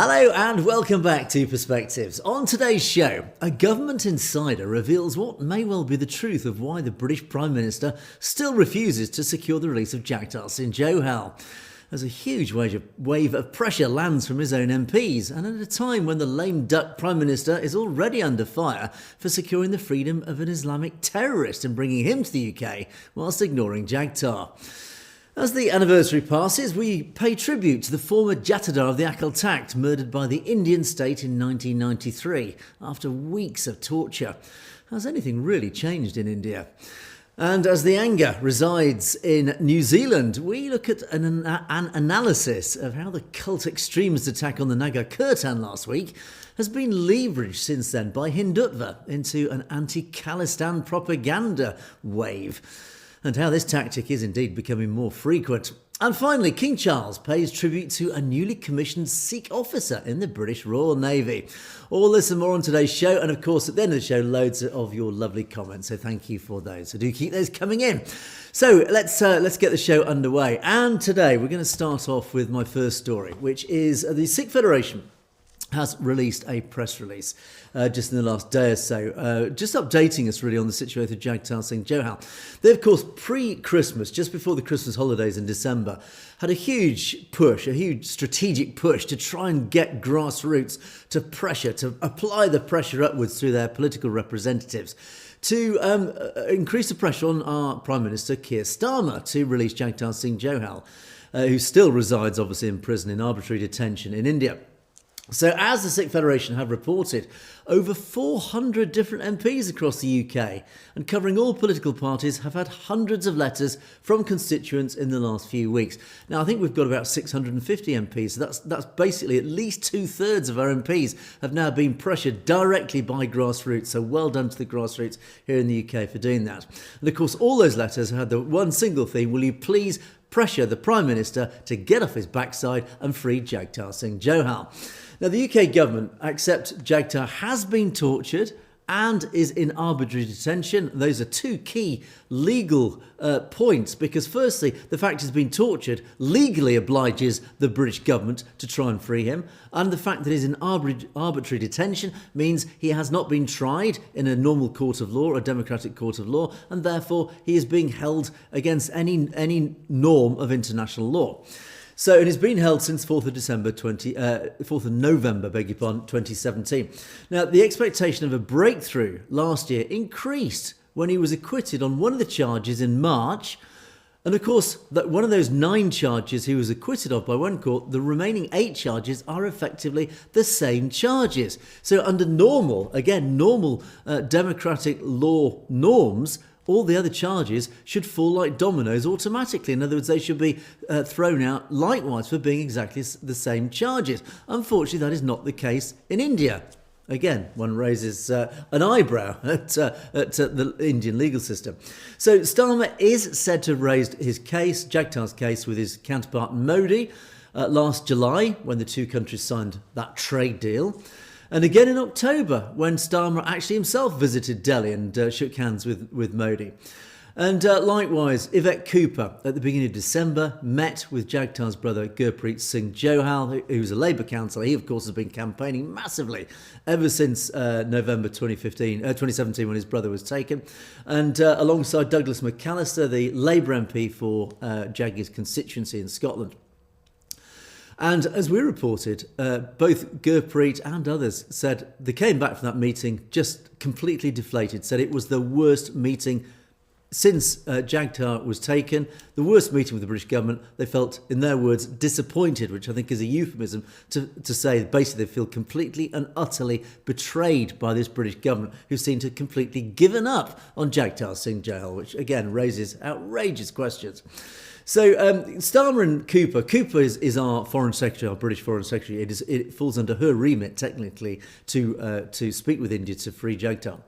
Hello and welcome back to Perspectives. On today's show, a government insider reveals what may well be the truth of why the British Prime Minister still refuses to secure the release of Jaggi Johal. As a huge wave of pressure lands from his own MPs, and at a time when the lame duck Prime Minister is already under fire for securing the freedom of an Islamic terrorist and bringing him to the UK whilst ignoring Jaggi. As the anniversary passes, we pay tribute to the former Jatadar of the Akal Takht, murdered by the Indian state in 1993 after weeks of torture. Has anything really changed in India? And as the anger resides in New Zealand, we look at an analysis of how the cult extremist attack on the Nagar Kirtan last week has been leveraged since then by Hindutva into an anti-Khalistan propaganda wave, and how this tactic is indeed becoming more frequent. And finally, King Charles pays tribute to a newly commissioned Sikh officer in the British Royal Navy. All this and more on today's show, and of course at the end of the show, loads of your lovely comments, so thank you for those. So do keep those coming in. So let's get the show underway, and today we're going to start off with my first story, which is the Sikh Federation has released a press release just in the last day or so, just updating us really on the situation of Jaggi Johal. They, of course, pre-Christmas, just before the Christmas holidays in December, had a huge push, a huge strategic push to try and get grassroots to apply the pressure upwards through their political representatives to increase the pressure on our Prime Minister Keir Starmer to release Jaggi Johal, who still resides obviously in prison in arbitrary detention in India. So as the Sikh Federation have reported, over 400 different MPs across the UK and covering all political parties have had hundreds of letters from constituents in the last few weeks. Now, I think we've got about 650 MPs, so that's basically at least 2/3 of our MPs have now been pressured directly by grassroots. So well done to the grassroots here in the UK for doing that. And of course, all those letters had the one single theme: will you please pressure the Prime Minister to get off his backside and free Jaggi Johal. Now, the UK government accepts Jaggi has been tortured and is in arbitrary detention. Those are two key legal points, because firstly, the fact he's been tortured legally obliges the British government to try and free him, and the fact that he's in arbitrary detention means he has not been tried in a normal court of law, a democratic court of law, and therefore he is being held against any norm of international law. So it has been held since 4th of November, 2017. Now, the expectation of a breakthrough last year increased when he was acquitted on one of the charges in March. And of course, that one of those 9 charges he was acquitted of by one court, the remaining 8 charges are effectively the same charges. So under normal democratic law norms, all the other charges should fall like dominoes automatically. In other words, they should be thrown out likewise for being exactly the same charges. Unfortunately, that is not the case in India. Again, one raises an eyebrow at the Indian legal system. So Starmer is said to have raised his case, Jaggi's case, with his counterpart Modi last July, when the two countries signed that trade deal. And again in October, when Starmer actually himself visited Delhi and shook hands with Modi. And likewise, Yvette Cooper, at the beginning of December, met with Jaggi's brother Gurpreet Singh Johal, who's a Labour councillor. He, of course, has been campaigning massively ever since November 2017, when his brother was taken. And alongside Douglas McAllister, the Labour MP for Jaggi's constituency in Scotland. And as we reported, both Gurpreet and others said they came back from that meeting just completely deflated, said it was the worst meeting since Jaggi was taken, the worst meeting with the British government. They felt, in their words, disappointed, which I think is a euphemism to say basically they feel completely and utterly betrayed by this British government, who seem to have completely given up on Jaggi Johal, which again raises outrageous questions. So Starmer and Cooper is our Foreign Secretary, our British Foreign Secretary. It falls under her remit technically to speak with India to free Jaggi.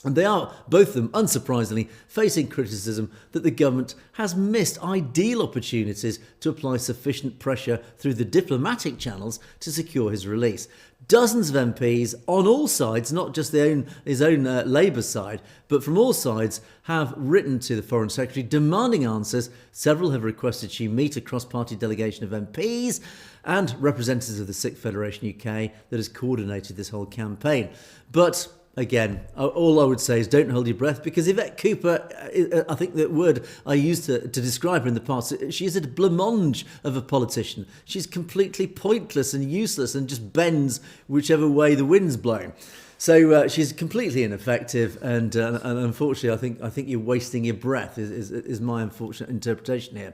And they are, both of them, unsurprisingly, facing criticism that the government has missed ideal opportunities to apply sufficient pressure through the diplomatic channels to secure his release. Dozens of MPs on all sides, not just his own Labour side, but from all sides, have written to the Foreign Secretary demanding answers. Several have requested she meet a cross-party delegation of MPs and representatives of the Sikh Federation UK that has coordinated this whole campaign. But again, all I would say is don't hold your breath, because Yvette Cooper, I think the word I used to describe her in the past, she is a blancmange of a politician. She's completely pointless and useless and just bends whichever way the wind's blowing. So she's completely ineffective, and unfortunately, I think you're wasting your breath. Is my unfortunate interpretation here.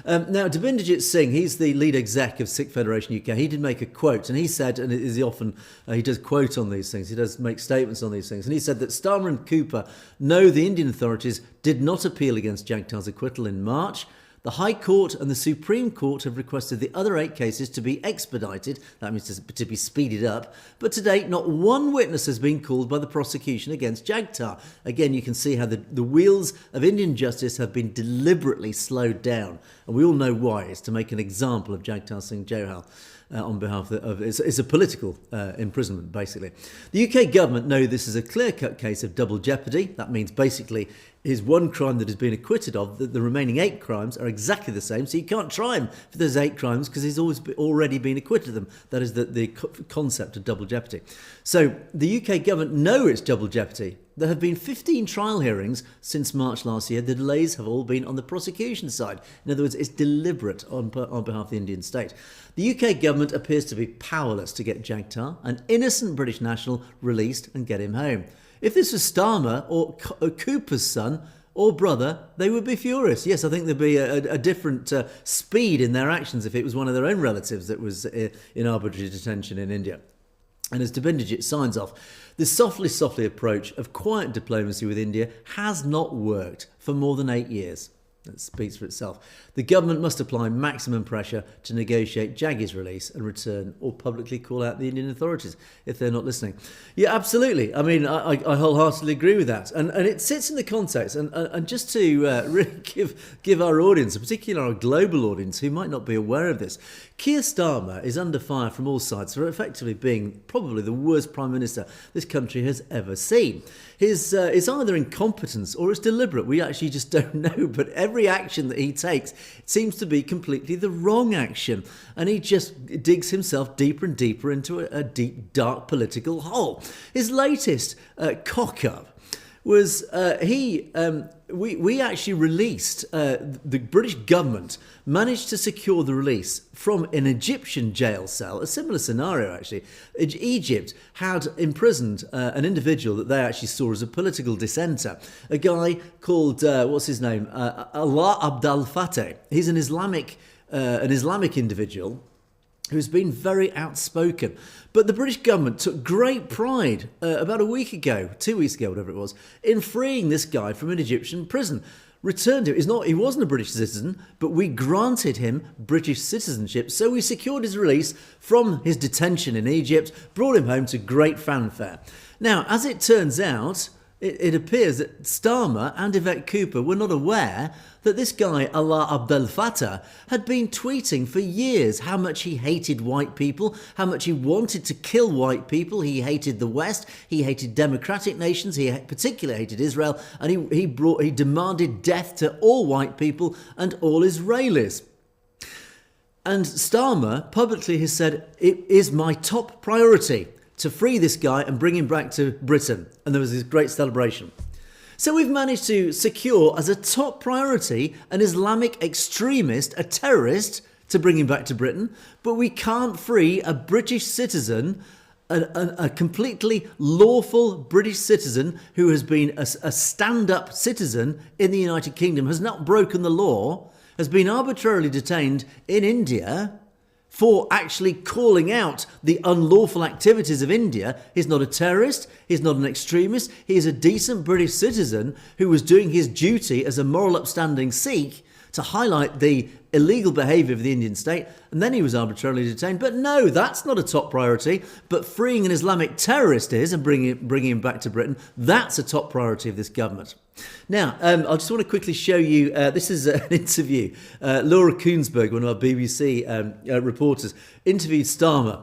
Now, Devinderjit Singh, he's the lead exec of Sikh Federation UK. He did make a quote, and he said, and he does quote on these things. He does make statements on these things, and he said that Starmer and Cooper know the Indian authorities did not appeal against Jagtar's acquittal in March. The High Court and the Supreme Court have requested the other 8 cases to be expedited, that means to be speeded up, but to date not one witness has been called by the prosecution against Jagtar. Again, you can see how the wheels of Indian justice have been deliberately slowed down, and we all know why. It's to make an example of Jagtar Singh Johal. On behalf of it's a political imprisonment, basically. The UK government know this is a clear-cut case of double jeopardy. That means basically his one crime that has been acquitted of, the remaining 8 crimes are exactly the same, so you can't try him for those 8 crimes because he's already been acquitted of them. That is the concept of double jeopardy. So the UK government know it's double jeopardy. There have been 15 trial hearings since March last year. The delays have all been on the prosecution side. In other words, it's deliberate on behalf of the Indian state. The UK government appears to be powerless to get Jagtar, an innocent British national, released and get him home. If this was Starmer or Cooper's son or brother, they would be furious. Yes, I think there'd be a different speed in their actions if it was one of their own relatives that was in arbitrary detention in India. And as Devinderjit signs off, this softly approach of quiet diplomacy with India has not worked for more than 8 years. That speaks for itself. The government must apply maximum pressure to negotiate Jaggi's release and return, or publicly call out the Indian authorities if they're not listening. Yeah, absolutely. I mean, I wholeheartedly agree with that. And it sits in the context, and just to really give our audience, particularly our global audience who might not be aware of this, Keir Starmer is under fire from all sides for effectively being probably the worst Prime Minister this country has ever seen. It's either incompetence or it's deliberate. We actually just don't know. But every action that he takes seems to be completely the wrong action. And he just digs himself deeper and deeper into a deep, dark political hole. His latest cock-up was we actually released, the British government managed to secure the release from an Egyptian jail cell, a similar scenario actually. Egypt had imprisoned an individual that they actually saw as a political dissenter, a guy called, what's his name, Allah Abdel Fattah. He's an Islamic individual who's been very outspoken. But the British government took great pride about 2 weeks ago, whatever it was, in freeing this guy from an Egyptian prison. Returned him. He wasn't a British citizen, but we granted him British citizenship. So we secured his release from his detention in Egypt, brought him home to great fanfare. Now, as it turns out, it appears that Starmer and Yvette Cooper were not aware that this guy, Allah Abdel Fattah, had been tweeting for years how much he hated white people, how much he wanted to kill white people. He hated the West, he hated democratic nations, he particularly hated Israel, and he demanded death to all white people and all Israelis. And Starmer publicly has said, it is my top priority to free this guy and bring him back to Britain. And there was this great celebration. So we've managed to secure as a top priority an Islamic extremist, a terrorist, to bring him back to Britain, but we can't free a British citizen, a completely lawful British citizen who has been a stand-up citizen in the United Kingdom, has not broken the law, has been arbitrarily detained in India for actually calling out the unlawful activities of India. He's not a terrorist, he's not an extremist, he is a decent British citizen who was doing his duty as a moral upstanding Sikh to highlight the illegal behaviour of the Indian state, and then he was arbitrarily detained. But no, that's not a top priority. But freeing an Islamic terrorist is, and bringing him back to Britain, that's a top priority of this government. Now, I just want to quickly show you, this is an interview. Laura Koonsberg, one of our BBC reporters, interviewed Starmer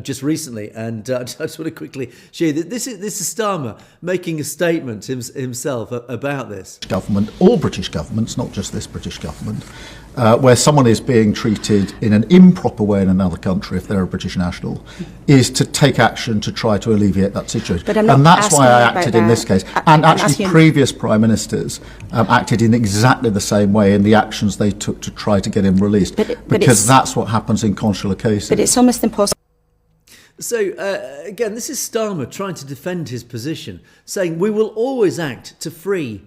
just recently, and I just want to quickly show you that this is Starmer making a statement himself about this. Government, all British governments, not just this British government, where someone is being treated in an improper way in another country, if they're a British national, is to take action to try to alleviate that situation. And that's why I acted in this case. And actually previous Prime Ministers acted in exactly the same way in the actions they took to try to get him released, because that's what happens in consular cases. But it's almost impossible. So, again, this is Starmer trying to defend his position, saying we will always act to free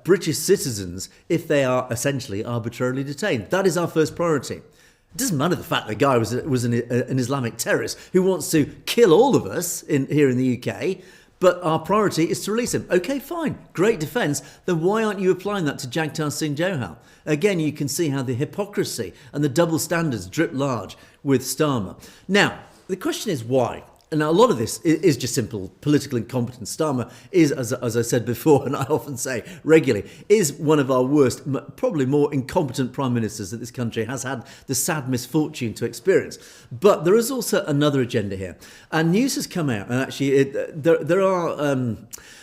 British citizens if they are essentially arbitrarily detained. That is our first priority. It doesn't matter the fact the guy was an Islamic terrorist who wants to kill all of us here in the UK, but our priority is to release him. OK, fine, great defence. Then why aren't you applying that to Jagtar Singh Johal? Again, you can see how the hypocrisy and the double standards drip large with Starmer. Now, the question is why? And a lot of this is just simple political incompetence. Starmer is, as I said before, and I often say regularly, is one of our worst, probably more incompetent prime ministers that this country has had the sad misfortune to experience. But there is also another agenda here. And news has come out, and actually there are...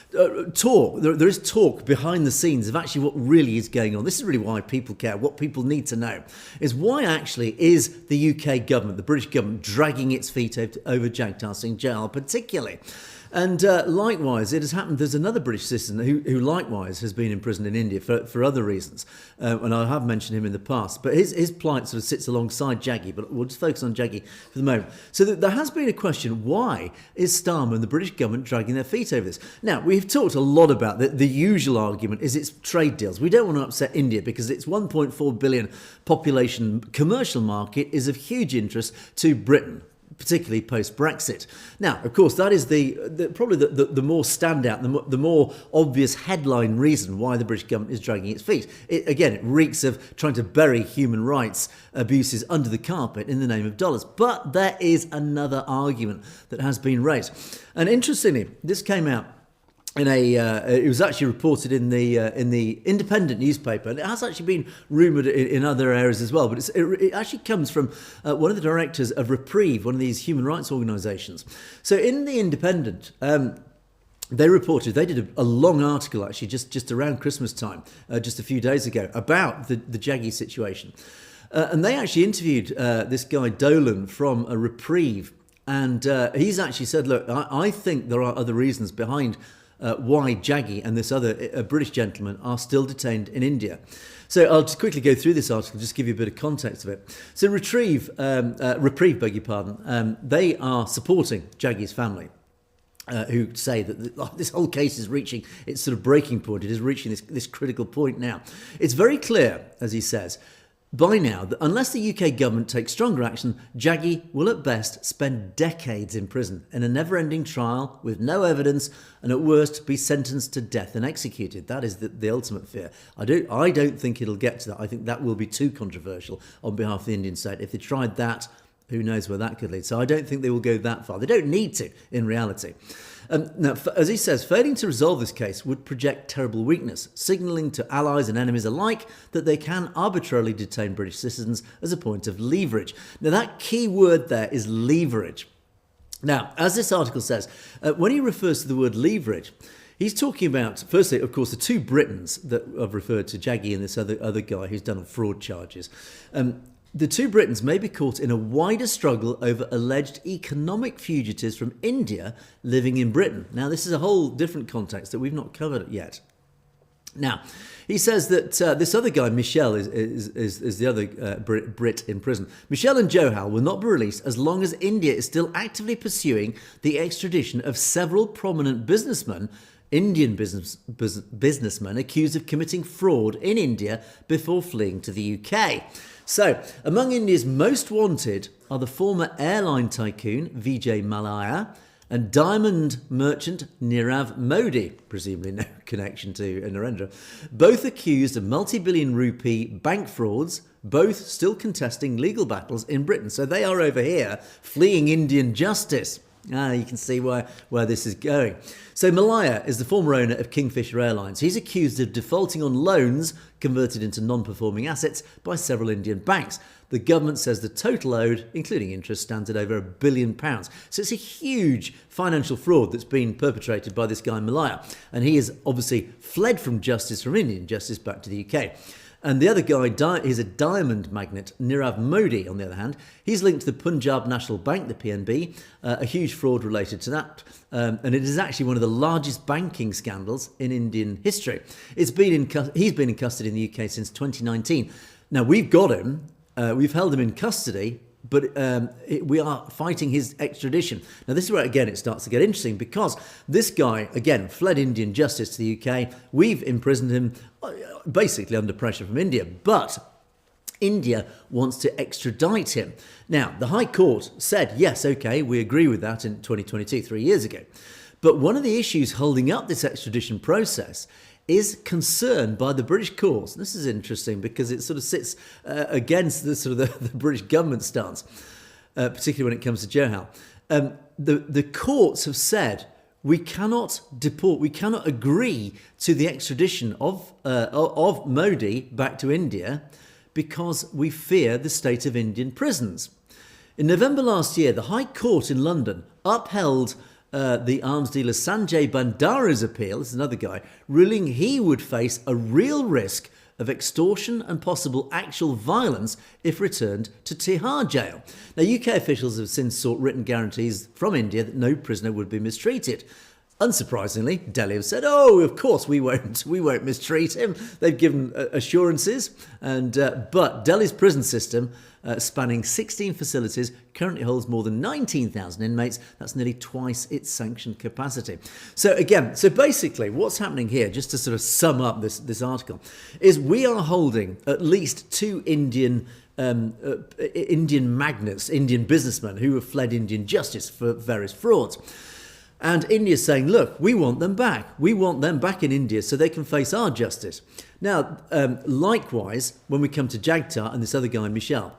there is talk behind the scenes of actually what really is going on. This is really why people care. What people need to know is why actually is the UK government, the British government, dragging its feet over Jagtar Singh Johal particularly. And likewise, it has happened. There's another British citizen who likewise has been imprisoned in India for other reasons. And I have mentioned him in the past. But his plight sort of sits alongside Jaggi. But we'll just focus on Jaggi for the moment. So there has been a question, why is Starmer and the British government dragging their feet over this? Now, we've talked a lot about the usual argument is it's trade deals. We don't want to upset India because its 1.4 billion population commercial market is of huge interest to Britain, particularly post-Brexit. Now, of course, that is probably the more standout, the more obvious headline reason why the British government is dragging its feet. It reeks of trying to bury human rights abuses under the carpet in the name of dollars. But there is another argument that has been raised. And interestingly, this came out it was actually reported in the Independent newspaper, and it has actually been rumoured in other areas as well. But it actually comes from one of the directors of Reprieve, one of these human rights organisations. So in the Independent, they reported, they did a long article actually just around Christmas time, just a few days ago, about the Jaggi situation, and they actually interviewed this guy Dolan from a Reprieve, and he's actually said, look, I think there are other reasons behind why Jaggi and this other British gentleman are still detained in India. So I'll just quickly go through this article, just give you a bit of context of it. So Reprieve, beg your pardon, they are supporting Jaggi's family, who say that this whole case is reaching its sort of breaking point. It is reaching this critical point now. It's very clear, as he says, by now, that unless the UK government takes stronger action, Jaggi will at best spend decades in prison in a never-ending trial with no evidence, and at worst be sentenced to death and executed. That is the ultimate fear. I don't think it'll get to that. I think that will be too controversial on behalf of the Indian state. If they tried that, who knows where that could lead. So I don't think they will go that far. They don't need to, in reality. Now, as he says, failing to resolve this case would project terrible weakness, signalling to allies and enemies alike that they can arbitrarily detain British citizens as a point of leverage. Now, that key word there is leverage. Now, as this article says, when he refers to the word leverage, he's talking about, firstly, of course, the two Britons that I've referred to, Jaggi and this other guy who's done on fraud charges. The two Britons may be caught in a wider struggle over alleged economic fugitives from India living in Britain. Now, this is a whole different context that we've not covered yet. Now, he says that this other guy, Michel, is the other Brit in prison. Michel and Johal will not be released as long as India is still actively pursuing the extradition of several prominent businessmen, Indian businessmen accused of committing fraud in India before fleeing to the UK. So, among India's most wanted are the former airline tycoon Vijay Mallya And diamond merchant Nirav Modi, presumably no connection to Narendra, both accused of multi-billion rupee bank frauds, both still contesting legal battles in Britain. So they are over here fleeing Indian justice. You can see where this is going. So Malaya is the former owner of Kingfisher Airlines. He's accused of defaulting on loans converted into non-performing assets by several Indian banks. The government says the total owed, including interest, stands at over £1 billion. So it's a huge financial fraud that's been perpetrated by this guy Malaya. And he has obviously fled from justice, from Indian justice, back to the UK. And the other guy is a diamond magnate, Nirav Modi, on the other hand. He's linked to the Punjab National Bank, the PNB, a huge fraud related to that. And it is actually one of the largest banking scandals in Indian history. He's been in custody in the UK since 2019. Now, we've got him. We've held him in custody, but we are fighting his extradition. Now, this is where, again, it starts to get interesting because this guy, again, fled Indian justice to the UK. We've imprisoned him basically under pressure from India, but India wants to extradite him. Now, the High Court said, yes, OK, we agree with that in 2022, 3 years ago. But one of the issues holding up this extradition process is concerned by the British courts. This is interesting because it sort of sits against the sort of the British government stance, particularly when it comes to Johal. The courts have said we cannot deport, we cannot agree to the extradition of Modi back to India because we fear the state of Indian prisons. In November last year, the High Court in London upheld the arms dealer Sanjay Bandara's appeal, this is another guy, ruling he would face a real risk of extortion and possible actual violence if returned to Tihar jail. Now, UK officials have since sought written guarantees from India that no prisoner would be mistreated. Unsurprisingly, Delhi have said, "Oh, of course we won't mistreat him." They've given assurances, but Delhi's prison system, spanning 16 facilities, currently holds more than 19,000 inmates. That's nearly twice its sanctioned capacity. So basically, what's happening here, just to sort of sum up this article, is we are holding at least two Indian magnates, Indian businessmen who have fled Indian justice for various frauds. And India's saying, look, we want them back. We want them back in India so they can face our justice. Now, likewise, when we come to Jagtar and this other guy, Michel,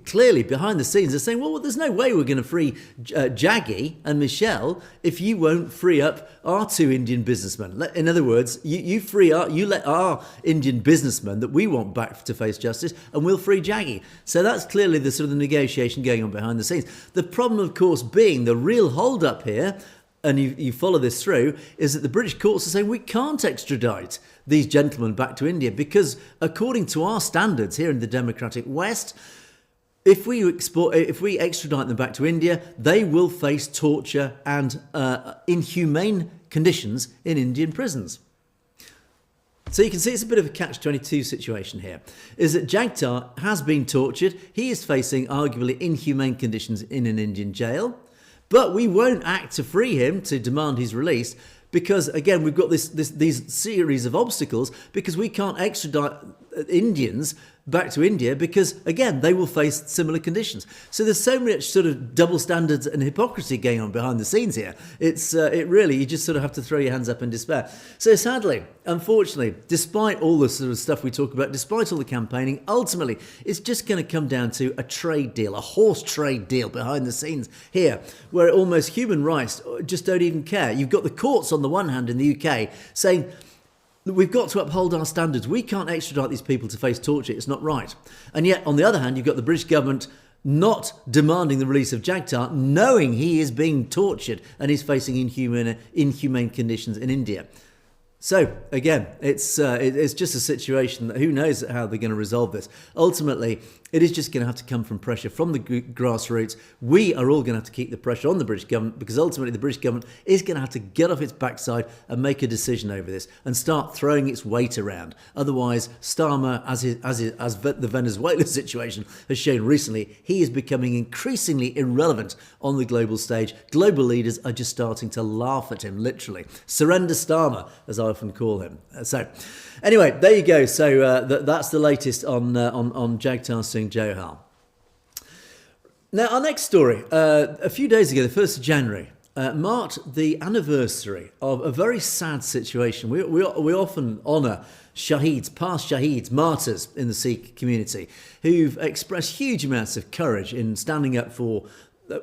clearly behind the scenes they're saying, well, there's no way we're going to free Jaggi and Michel if you won't free up our two Indian businessmen. In other words, you let our Indian businessmen that we want back to face justice, and we'll free Jaggi. So that's clearly the sort of the negotiation going on behind the scenes. The problem, of course, being the real hold up here, and you follow this through, is that the British courts are saying we can't extradite these gentlemen back to India because according to our standards here in the democratic West, if we extradite them back to India, they will face torture and inhumane conditions in Indian prisons. So you can see it's a bit of a catch-22 situation here, is that Jagtar has been tortured. He is facing arguably inhumane conditions in an Indian jail, but we won't act to free him, to demand his release, because, again, we've got these series of obstacles because we can't extradite Indians back to India because, again, they will face similar conditions. So there's so much sort of double standards and hypocrisy going on behind the scenes here. It really, you just sort of have to throw your hands up in despair. So sadly, unfortunately, despite all the sort of stuff we talk about, despite all the campaigning, ultimately, it's just going to come down to a trade deal, a horse trade deal behind the scenes here, where almost human rights just don't even care. You've got the courts on the one hand in the UK saying, we've got to uphold our standards. We can't extradite these people to face torture. It's not right. And yet, on the other hand, you've got the British government not demanding the release of Jagtar, knowing he is being tortured and is facing inhumane conditions in India. So, again, it's just a situation that who knows how they're going to resolve this. Ultimately, it is just going to have to come from pressure from the grassroots. We are all going to have to keep the pressure on the British government because ultimately the British government is going to have to get off its backside and make a decision over this and start throwing its weight around. Otherwise, Starmer, as the Venezuela situation has shown recently, he is becoming increasingly irrelevant on the global stage. Global leaders are just starting to laugh at him, literally. Surrender Starmer, as I often call him. So, anyway, there you go. So that's the latest on Jagtar Singh Johal. Now, our next story. A few days ago, the 1st of January, marked the anniversary of a very sad situation. We often honour Shaheeds, past Shaheeds, martyrs in the Sikh community, who've expressed huge amounts of courage in standing up for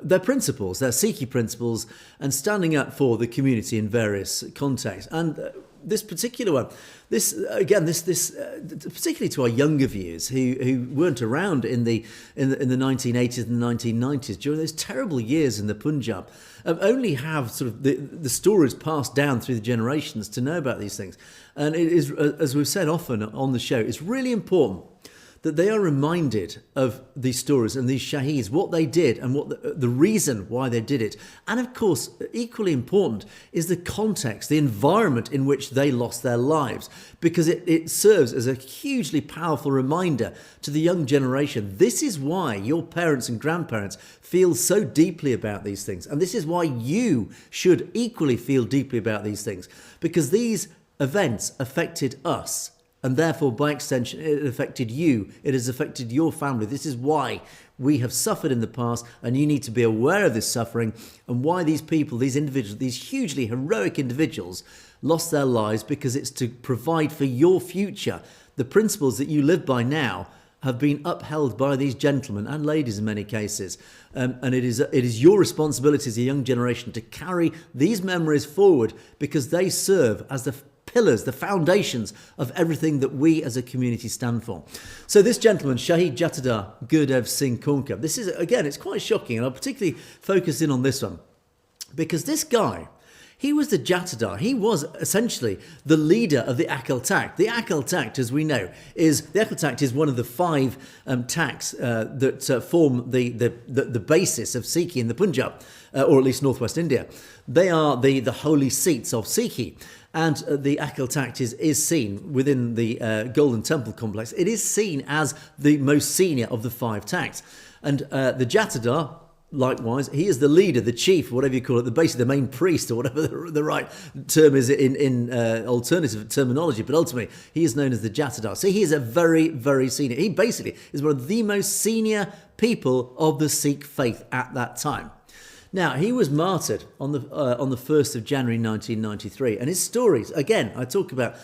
their principles, their Sikhi principles, and standing up for the community in various contexts. And this particular one, this particularly to our younger viewers who weren't around in the 1980s and 1990s during those terrible years in the Punjab, only have sort of the stories passed down through the generations to know about these things. And it is, as we've said often on the show, it's really important that they are reminded of these stories and these Shaheeds, what they did and what the reason why they did it. And of course, equally important is the context, the environment in which they lost their lives, because it serves as a hugely powerful reminder to the young generation. This is why your parents and grandparents feel so deeply about these things. And this is why you should equally feel deeply about these things, because these events affected us. And therefore, by extension, it affected you. It has affected your family. This is why we have suffered in the past, and you need to be aware of this suffering and why these people, these individuals, these hugely heroic individuals lost their lives, because it's to provide for your future. The principles that you live by now have been upheld by these gentlemen and ladies in many cases. And it is your responsibility as a young generation to carry these memories forward, because they serve as the pillars, the foundations of everything that we as a community stand for. So this gentleman, Shaheed Jatadar Gurdev Singh Konkar, this is, again, it's quite shocking, and I'll particularly focus in on this one, because this guy, he was the Jatadar. He was essentially the leader of the Akal Takht. The Akal Takht, as we know, is one of the 5 Takhts that form the basis of Sikhi in the Punjab, or at least northwest India. They are the holy seats of Sikhi. And the Akal Takht is seen within the Golden Temple complex. It is seen as the most senior of the 5 Takhts. And the Jatadar, likewise, he is the leader, the chief, whatever you call it, basically the main priest, or whatever the right term is in alternative terminology. But ultimately, he is known as the Jatadar. So he is a very, very senior. He basically is one of the most senior people of the Sikh faith at that time. Now, he was martyred on the 1st of January 1993, and his stories, again, I talk about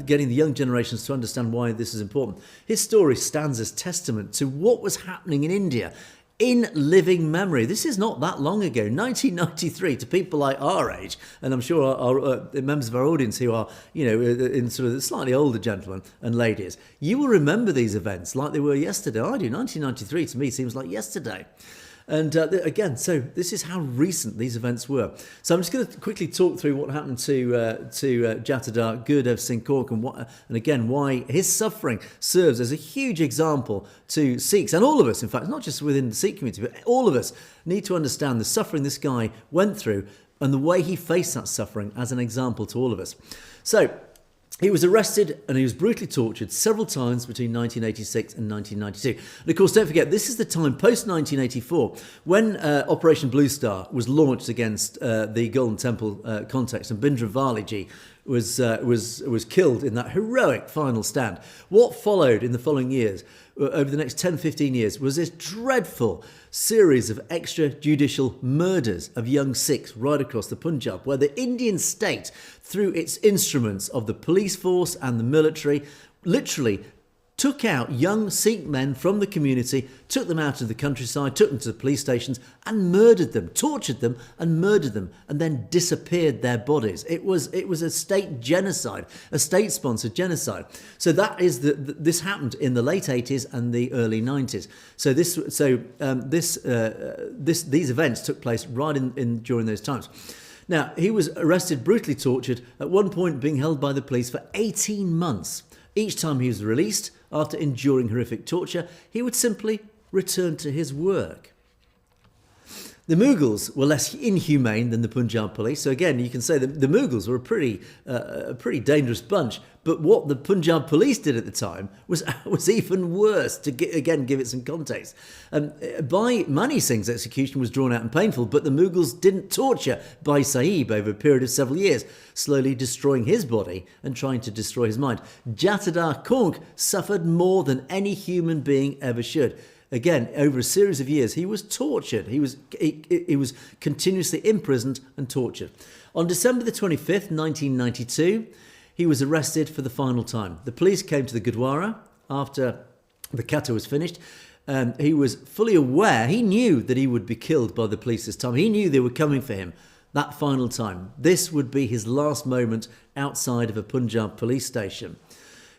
getting the young generations to understand why this is important. His story stands as testament to what was happening in India in living memory. This is not that long ago, 1993, to people like our age, and I'm sure our members of our audience who are, in sort of the slightly older gentlemen and ladies, you will remember these events like they were yesterday. I do. 1993 to me seems like yesterday. And again, so this is how recent these events were. So I'm just going to quickly talk through what happened to Jatadar Gurdev Singh Konkar, and again, why his suffering serves as a huge example to Sikhs, and all of us, in fact, not just within the Sikh community, but all of us need to understand the suffering this guy went through and the way he faced that suffering as an example to all of us. So he was arrested and he was brutally tortured several times between 1986 and 1992. And of course, don't forget, this is the time post-1984 when Operation Blue Star was launched against the Golden Temple context, and Bindra Ji was killed in that heroic final stand. What followed in the following years, over the next 10, 15 years, was this dreadful series of extrajudicial murders of young Sikhs right across the Punjab, where the Indian state, through its instruments of the police force and the military, literally took out young Sikh men from the community, took them out of the countryside, took them to the police stations and murdered them, tortured them and murdered them, and then disappeared their bodies. It was a state genocide, a state-sponsored genocide. So that is this happened in the late 80s and the early 90s. So these events took place right in during those times. Now, he was arrested, brutally tortured, at one point being held by the police for 18 months. Each time he was released, after enduring horrific torture, he would simply return to his work. The Mughals were less inhumane than the Punjab police. So again, you can say that the Mughals were a pretty dangerous bunch. But what the Punjab police did at the time was even worse, to give it some context. Bhai Mani Singh's execution was drawn out and painful, but the Mughals didn't torture Bhai Sahib over a period of several years, slowly destroying his body and trying to destroy his mind. Jatadar Konkar suffered more than any human being ever should. Again, over a series of years, he was tortured. He was continuously imprisoned and tortured. On December the 25th, 1992, he was arrested for the final time. The police came to the Gurdwara after the kata was finished. He was fully aware, he knew that he would be killed by the police this time. He knew they were coming for him that final time. This would be his last moment outside of a Punjab police station.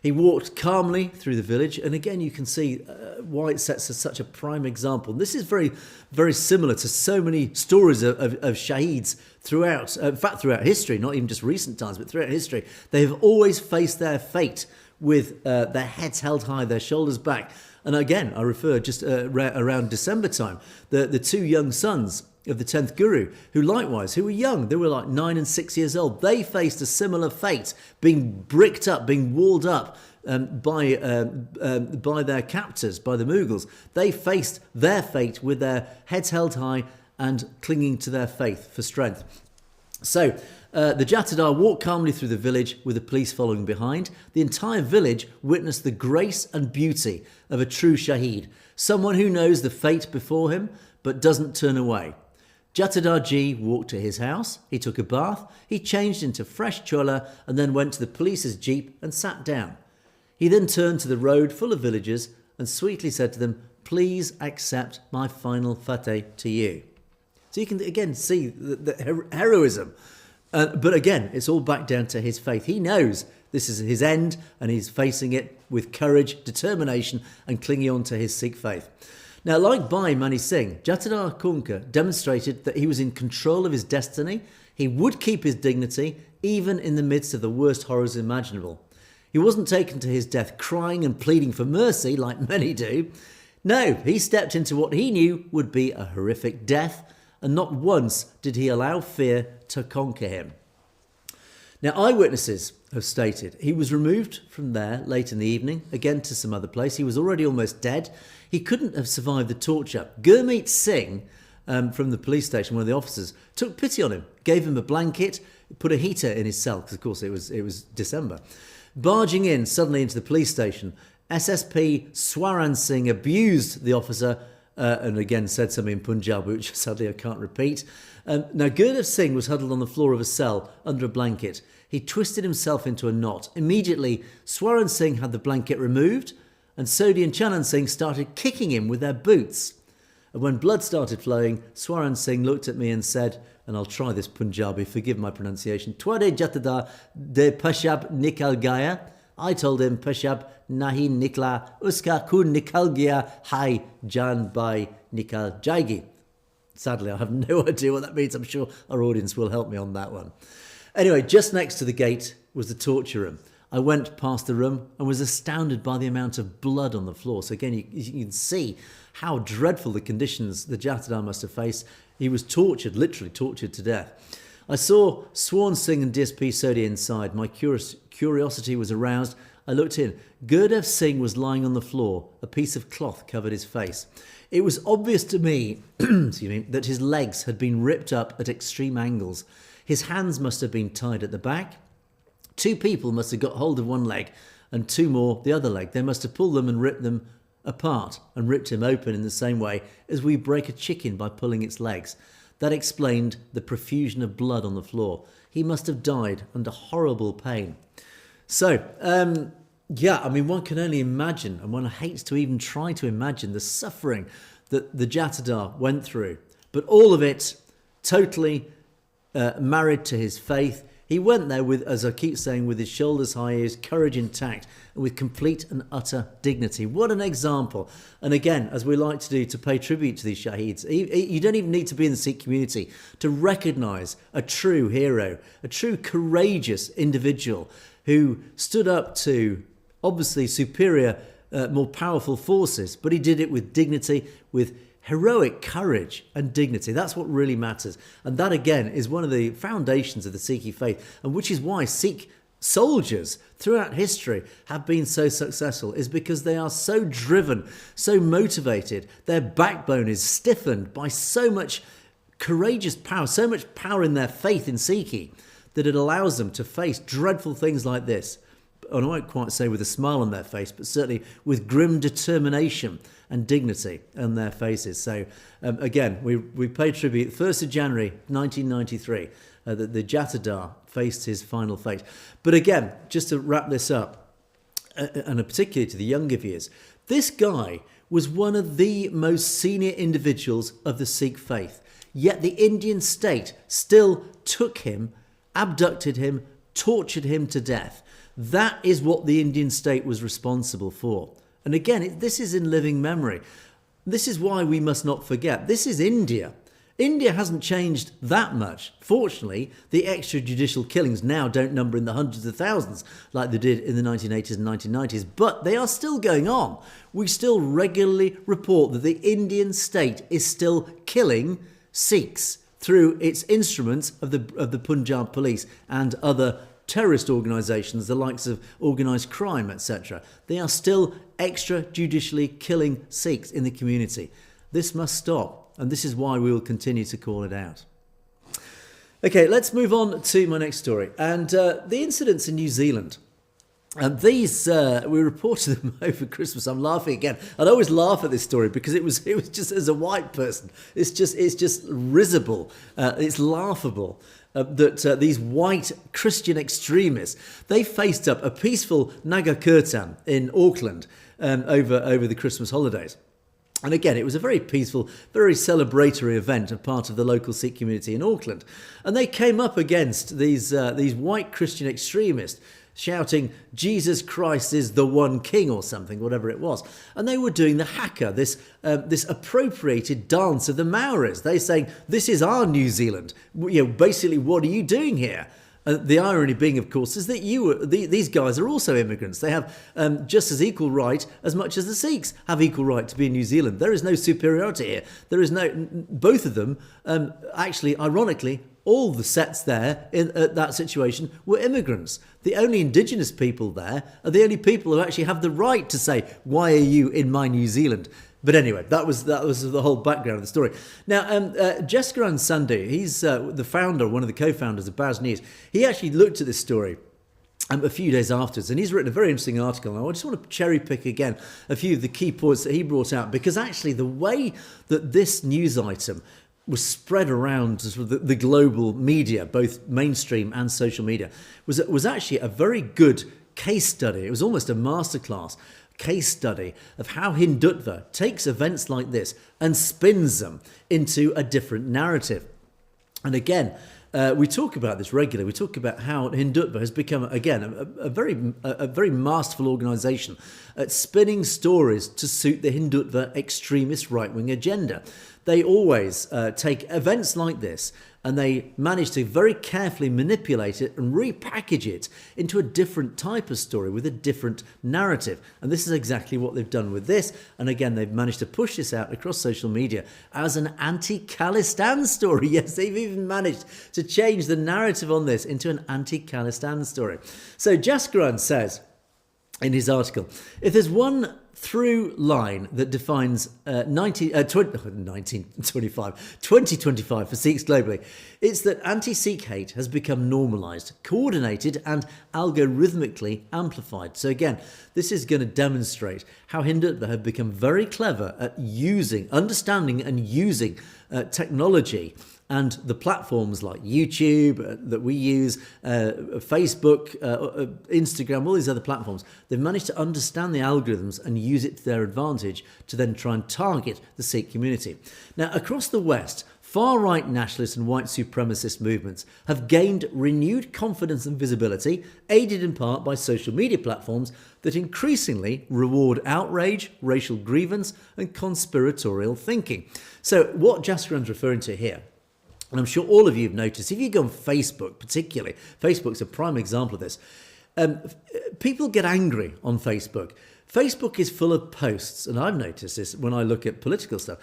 He walked calmly through the village, and again you can see why it sets as such a prime example. This is very, very similar to so many stories of Shaheeds throughout, in fact throughout history, not even just recent times, but throughout history. They have always faced their fate with their heads held high, their shoulders back. And again, I refer just around December time, the two young sons of the 10th Guru, who were young, they were like 9 and 6 years old. They faced a similar fate, being bricked up, being walled up by their captors, by the Mughals. They faced their fate with their heads held high and clinging to their faith for strength. So the Jatadar walked calmly through the village with the police following behind. The entire village witnessed the grace and beauty of a true Shaheed, someone who knows the fate before him but doesn't turn away. Jatadar Ji walked to his house, he took a bath, he changed into fresh chola and then went to the police's jeep and sat down. He then turned to the road full of villagers and sweetly said to them, "Please accept my final fateh to you." So you can again see the heroism. But again, it's all back down to his faith. He knows this is his end and he's facing it with courage, determination and clinging on to his Sikh faith. Now, like Bhai Mani Singh, Jatadar Kunkar demonstrated that he was in control of his destiny. He would keep his dignity even in the midst of the worst horrors imaginable. He wasn't taken to his death crying and pleading for mercy like many do. No, he stepped into what he knew would be a horrific death, and not once did he allow fear to conquer him. Now, eyewitnesses have stated he was removed from there late in the evening, again to some other place. He was already almost dead. He couldn't have survived the torture. Gurmeet Singh, from the police station, one of the officers, took pity on him, gave him a blanket, put a heater in his cell, because of course it was December. Barging in suddenly into the police station, SSP Swaran Singh abused the officer and again said something in Punjabi, which sadly I can't repeat. Now, Gurdev Singh was huddled on the floor of a cell under a blanket. He twisted himself into a knot. Immediately, Swaran Singh had the blanket removed, and Sodhi and Chanan Singh started kicking him with their boots. And when blood started flowing, Swaran Singh looked at me and said, and I'll try this Punjabi, forgive my pronunciation, "Twade Jatadar de Peshab nikal gaya." I told him, "Peshab nahi nikla, uska khun nikal gaya, hai jaan bhai nikal jayegi." Sadly, I have no idea what that means. I'm sure our audience will help me on that one. Anyway, just next to the gate was the torture room. I went past the room and was astounded by the amount of blood on the floor. So again, you can see how dreadful the conditions the Jatadar must have faced. He was tortured, literally tortured to death. I saw Swan Singh and DSP Sodhi inside. My curiosity was aroused. I looked in. Gurdev Singh was lying on the floor. A piece of cloth covered his face. It was obvious to me, excuse me, that his legs had been ripped up at extreme angles. His hands must have been tied at the back. Two people must have got hold of one leg and two more the other leg. They must have pulled them and ripped them apart and ripped him open in the same way as we break a chicken by pulling its legs. That explained the profusion of blood on the floor. He must have died under horrible pain. So, yeah, I mean, one can only imagine, and one hates to even try to imagine the suffering that the Jatadar went through. But all of it totally married to his faith. He went there with, as I keep saying, with his shoulders high, his courage intact, and with complete and utter dignity. What an example. And again, as we like to do, to pay tribute to these Shaheeds, you don't even need to be in the Sikh community to recognise a true hero, a true courageous individual who stood up to obviously superior, more powerful forces, but he did it with dignity, with heroic courage and dignity. That's what really matters. And that, again, is one of the foundations of the Sikh faith, and which is why Sikh soldiers throughout history have been so successful, is because they are so driven, so motivated. Their backbone is stiffened by so much courageous power, so much power in their faith in Sikhi, that it allows them to face dreadful things like this and I won't quite say with a smile on their face, but certainly with grim determination and dignity on their faces. So again, we pay tribute. 1st of January 1993, the Jatadar faced his final fate. But again, just to wrap this up, and particularly to the younger viewers, this guy was one of the most senior individuals of the Sikh faith. Yet the Indian state still took him, abducted him, tortured him to death. That is what the Indian state was responsible for. And again, this is in living memory. This is why we must not forget. This is India. India hasn't changed that much. Fortunately, the extrajudicial killings now don't number in the hundreds of thousands like they did in the 1980s and 1990s, but they are still going on. We still regularly report that the Indian state is still killing Sikhs through its instruments of the Punjab police and other terrorist organisations, the likes of organised crime, etc. They are still extrajudicially killing Sikhs in the community. This must stop, and this is why we will continue to call it out. Okay, let's move on to my next story, and the incidents in New Zealand. And these, we reported them over Christmas. I'm laughing again. I'd always laugh at this story because it was just, as a white person, it's just risible. It's laughable that these white Christian extremists, they faced up a peaceful Nagar Kirtan in Auckland over the Christmas holidays. And again, it was a very peaceful, very celebratory event, a part of the local Sikh community in Auckland. And they came up against these white Christian extremists shouting, "Jesus Christ is the one king," or something, whatever it was. And they were doing the haka, this appropriated dance of the Maoris. They saying, "This is our New Zealand. Basically, what are you doing here?" The irony being, of course, is that these guys are also immigrants. They have just as equal right as much as the Sikhs have equal right to be in New Zealand. There is no superiority here. There is both of them, actually, ironically, all the sets there in that situation were immigrants. The only indigenous people there are the only people who actually have the right to say, "Why are you in my New Zealand?" But anyway, that was the whole background of the story. Now, Jessica and Sandhu, he's the founder, one of the co-founders of Baz News. He actually looked at this story a few days afterwards, and he's written a very interesting article. And I just want to cherry pick again a few of the key points that he brought out, because actually the way that this news item was spread around sort of the global media, both mainstream and social media, was actually a very good case study. It was almost a masterclass case study of how Hindutva takes events like this and spins them into a different narrative. And again, we talk about this regularly. We talk about how Hindutva has become, again, a very masterful organisation at spinning stories to suit the Hindutva extremist right-wing agenda. They always take events like this and they manage to very carefully manipulate it and repackage it into a different type of story with a different narrative. And this is exactly what they've done with this. And again, they've managed to push this out across social media as an anti-Khalistan story. Yes, they've even managed to change the narrative on this into an anti-Khalistan story. So Jaskaran says in his article, if there's one through line that defines 2025 for Sikhs globally, it's that anti-Sikh hate has become normalised, coordinated and algorithmically amplified. So again, this is going to demonstrate how Hindutva have become very clever at understanding and using technology and the platforms like YouTube that we use, Facebook, Instagram, all these other platforms. They've managed to understand the algorithms and use it to their advantage to then try and target the Sikh community. Now, across the West, far-right nationalist and white supremacist movements have gained renewed confidence and visibility, aided in part by social media platforms that increasingly reward outrage, racial grievance and conspiratorial thinking. So what Jaskaran's referring to here, and I'm sure all of you have noticed, if you go on Facebook particularly, Facebook's a prime example of this, people get angry on Facebook. Facebook is full of posts, and I've noticed this when I look at political stuff.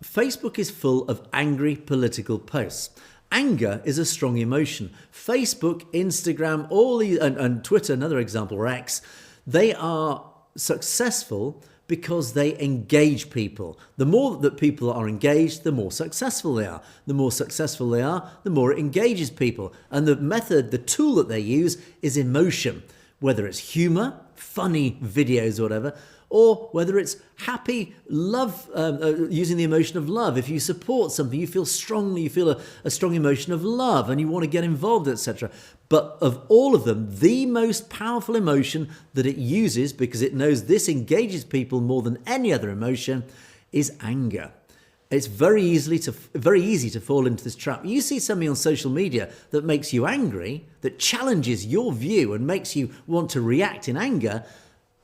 Facebook is full of angry political posts. Anger is a strong emotion. Facebook, Instagram, all these, and Twitter, another example, or X, they are successful because they engage people. The more that people are engaged, the more successful they are. The more successful they are, the more it engages people. And the tool that they use is emotion. whether it's humour, funny videos or whatever, or whether it's happy love, using the emotion of love. If you support something, you feel strongly, you feel a strong emotion of love and you want to get involved, etc. But of all of them, the most powerful emotion that it uses, because it knows this engages people more than any other emotion, is anger. It's very easy to fall into this trap. You see something on social media that makes you angry, that challenges your view and makes you want to react in anger,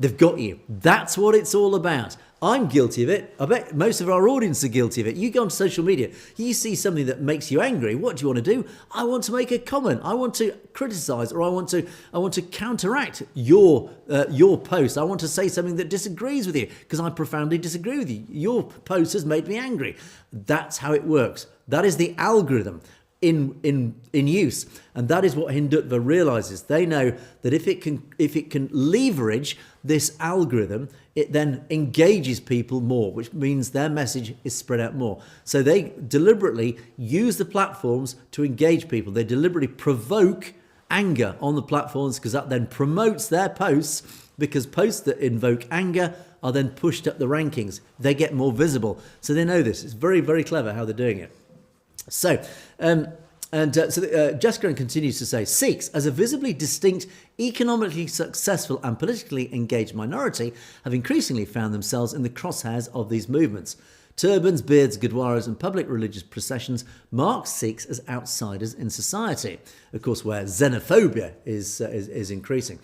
they've got you. That's what it's all about. I'm guilty of it. I bet most of our audience are guilty of it. You go on social media, you see something that makes you angry. What do you want to do? I want to make a comment. I want to criticize, or I want to counteract your post. I want to say something that disagrees with you because I profoundly disagree with you. Your post has made me angry. That's how it works. That is the algorithm in use, and that is what Hindutva realizes. They know that if it can leverage this algorithm, it then engages people more, which means their message is spread out more. So they deliberately use the platforms to engage people. They deliberately provoke anger on the platforms because that then promotes their posts, because posts that invoke anger are then pushed up the rankings. They get more visible. So they know this. It's very, very clever how they're doing it. So, Jaskaran continues to say, Sikhs, as a visibly distinct, economically successful and politically engaged minority, have increasingly found themselves in the crosshairs of these movements. Turbans, beards, gurdwaras and public religious processions mark Sikhs as outsiders in society, of course, where xenophobia is increasing.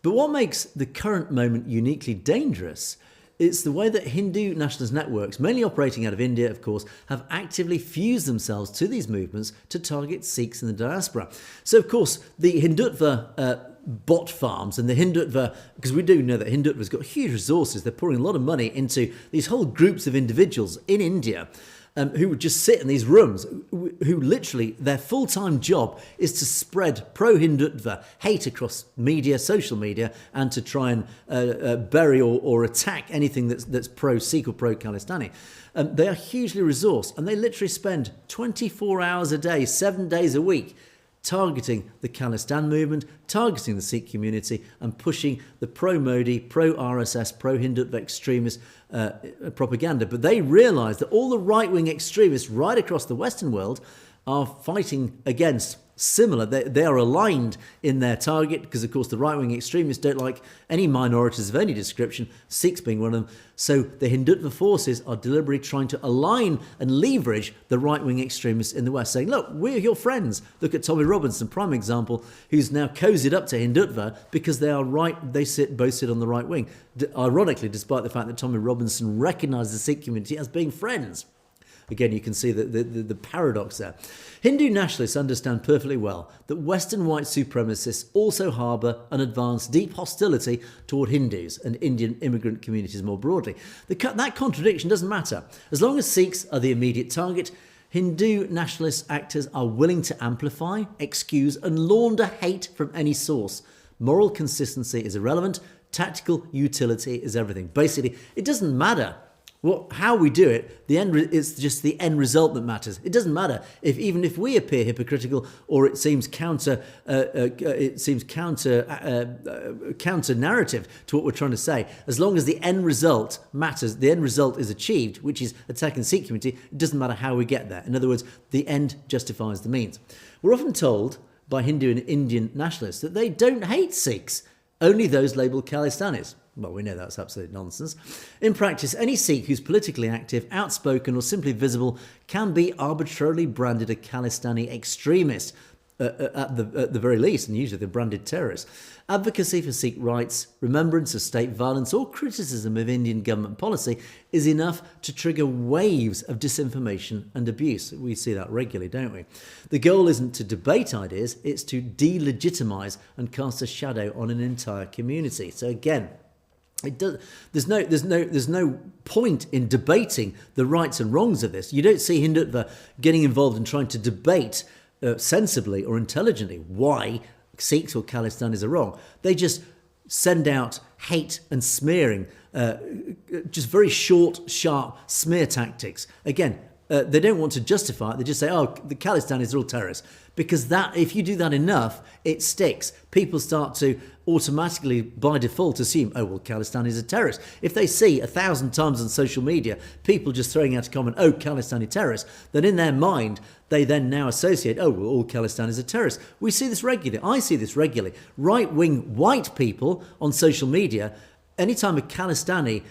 But what makes the current moment uniquely dangerous is the way that Hindu nationalist networks, mainly operating out of India, of course, have actively fused themselves to these movements to target Sikhs in the diaspora. So, of course, the Hindutva bot farms and the Hindutva, because we do know that Hindutva's got huge resources, they're pouring a lot of money into these whole groups of individuals in India who would just sit in these rooms, who literally, their full-time job is to spread pro-Hindutva hate across media, social media, and to try and bury or attack anything that's pro-Sikh or pro-Khalistani. They are hugely resourced, and they literally spend 24 hours a day, 7 days a week, targeting the Khalistan movement, targeting the Sikh community, and pushing the pro-Modi, pro-RSS, pro-Hindutva extremist propaganda. But they realise that all the right-wing extremists right across the Western world are fighting against similar. They are aligned in their target because, of course, the right-wing extremists don't like any minorities of any description, Sikhs being one of them. So the Hindutva forces are deliberately trying to align and leverage the right-wing extremists in the West, saying, look, we're your friends. Look at Tommy Robinson, prime example, who's now cozied up to Hindutva because they are right. They both sit on the right wing. Ironically, despite the fact that Tommy Robinson recognised the Sikh community as being friends. Again, you can see the paradox there. Hindu nationalists understand perfectly well that Western white supremacists also harbour and advance deep hostility toward Hindus and Indian immigrant communities more broadly. That contradiction doesn't matter. As long as Sikhs are the immediate target, Hindu nationalist actors are willing to amplify, excuse and launder hate from any source. Moral consistency is irrelevant. Tactical utility is everything. Basically, it doesn't matter how we do it. It's just the end result that matters. It doesn't matter even if we appear hypocritical or it seems counter narrative to what we're trying to say. As long as the end result matters, the end result is achieved, which is attacking the Sikh community. It doesn't matter how we get there. In other words, the end justifies the means. We're often told by Hindu and Indian nationalists that they don't hate Sikhs, only those labelled Khalistanis. Well, we know that's absolute nonsense. In practice, any Sikh who's politically active, outspoken or simply visible can be arbitrarily branded a Khalistani extremist, at the very least, and usually they're branded terrorists. Advocacy for Sikh rights, remembrance of state violence or criticism of Indian government policy is enough to trigger waves of disinformation and abuse. We see that regularly, don't we? The goal isn't to debate ideas, it's to delegitimise and cast a shadow on an entire community. So again, there's no point in debating the rights and wrongs of this. You don't see Hindutva getting involved in trying to debate sensibly or intelligently why Sikhs or Khalistanis are wrong. They just send out hate and smearing, just very short, sharp smear tactics. Again, they don't want to justify it. They just say, oh, the Khalistanis are all terrorists. Because that, if you do that enough, it sticks. People start to automatically, by default, assume, oh, well, Khalistanis are terrorists. If they see 1,000 times on social media people just throwing out a comment, oh, Khalistani terrorists, then in their mind, they then now associate, oh, well, all Khalistanis are terrorists. We see this regularly. I see this regularly. Right-wing white people on social media, anytime a Khalistani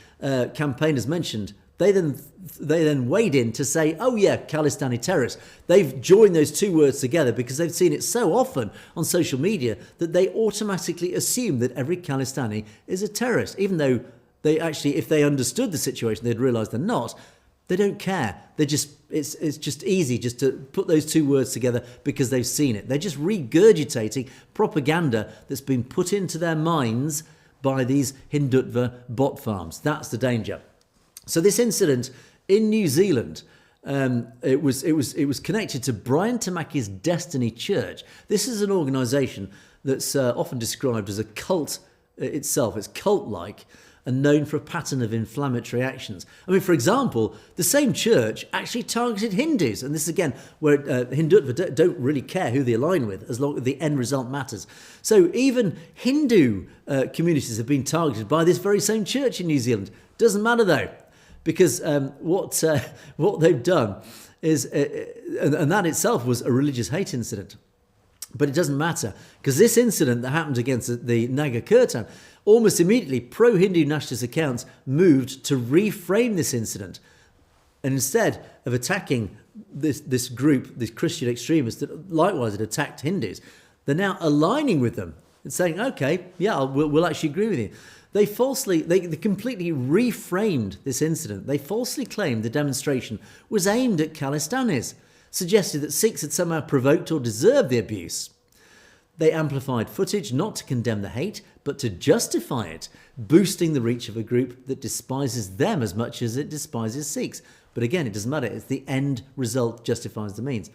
campaign is mentioned, they then wade in to say, oh yeah, Khalistani terrorists. They've joined those two words together because they've seen it so often on social media that they automatically assume that every Khalistani is a terrorist, even though they actually, if they understood the situation, they'd realise they're not. They don't care. They just it's just easy just to put those two words together because they've seen it. They're just regurgitating propaganda that's been put into their minds by these Hindutva bot farms. That's the danger. So this incident in New Zealand, it was connected to Brian Tamaki's Destiny Church. This is an organisation that's often described as a cult itself. It's cult-like and known for a pattern of inflammatory actions. I mean, for example, the same church actually targeted Hindus, and this is again where Hindutva don't really care who they align with, as long as the end result matters. So even Hindu communities have been targeted by this very same church in New Zealand. Doesn't matter though. Because what they've done is, and that itself was a religious hate incident. But it doesn't matter, because this incident that happened against the Naga Kirtan, almost immediately pro-Hindu nationalist accounts moved to reframe this incident. And instead of attacking this group, these Christian extremists that likewise had attacked Hindus, they're now aligning with them and saying, okay, yeah, we'll actually agree with you. They completely reframed this incident. They falsely claimed the demonstration was aimed at Khalistanis, suggested that Sikhs had somehow provoked or deserved the abuse. They amplified footage not to condemn the hate, but to justify it, boosting the reach of a group that despises them as much as it despises Sikhs. But again, it doesn't matter. It's the end result justifies the means.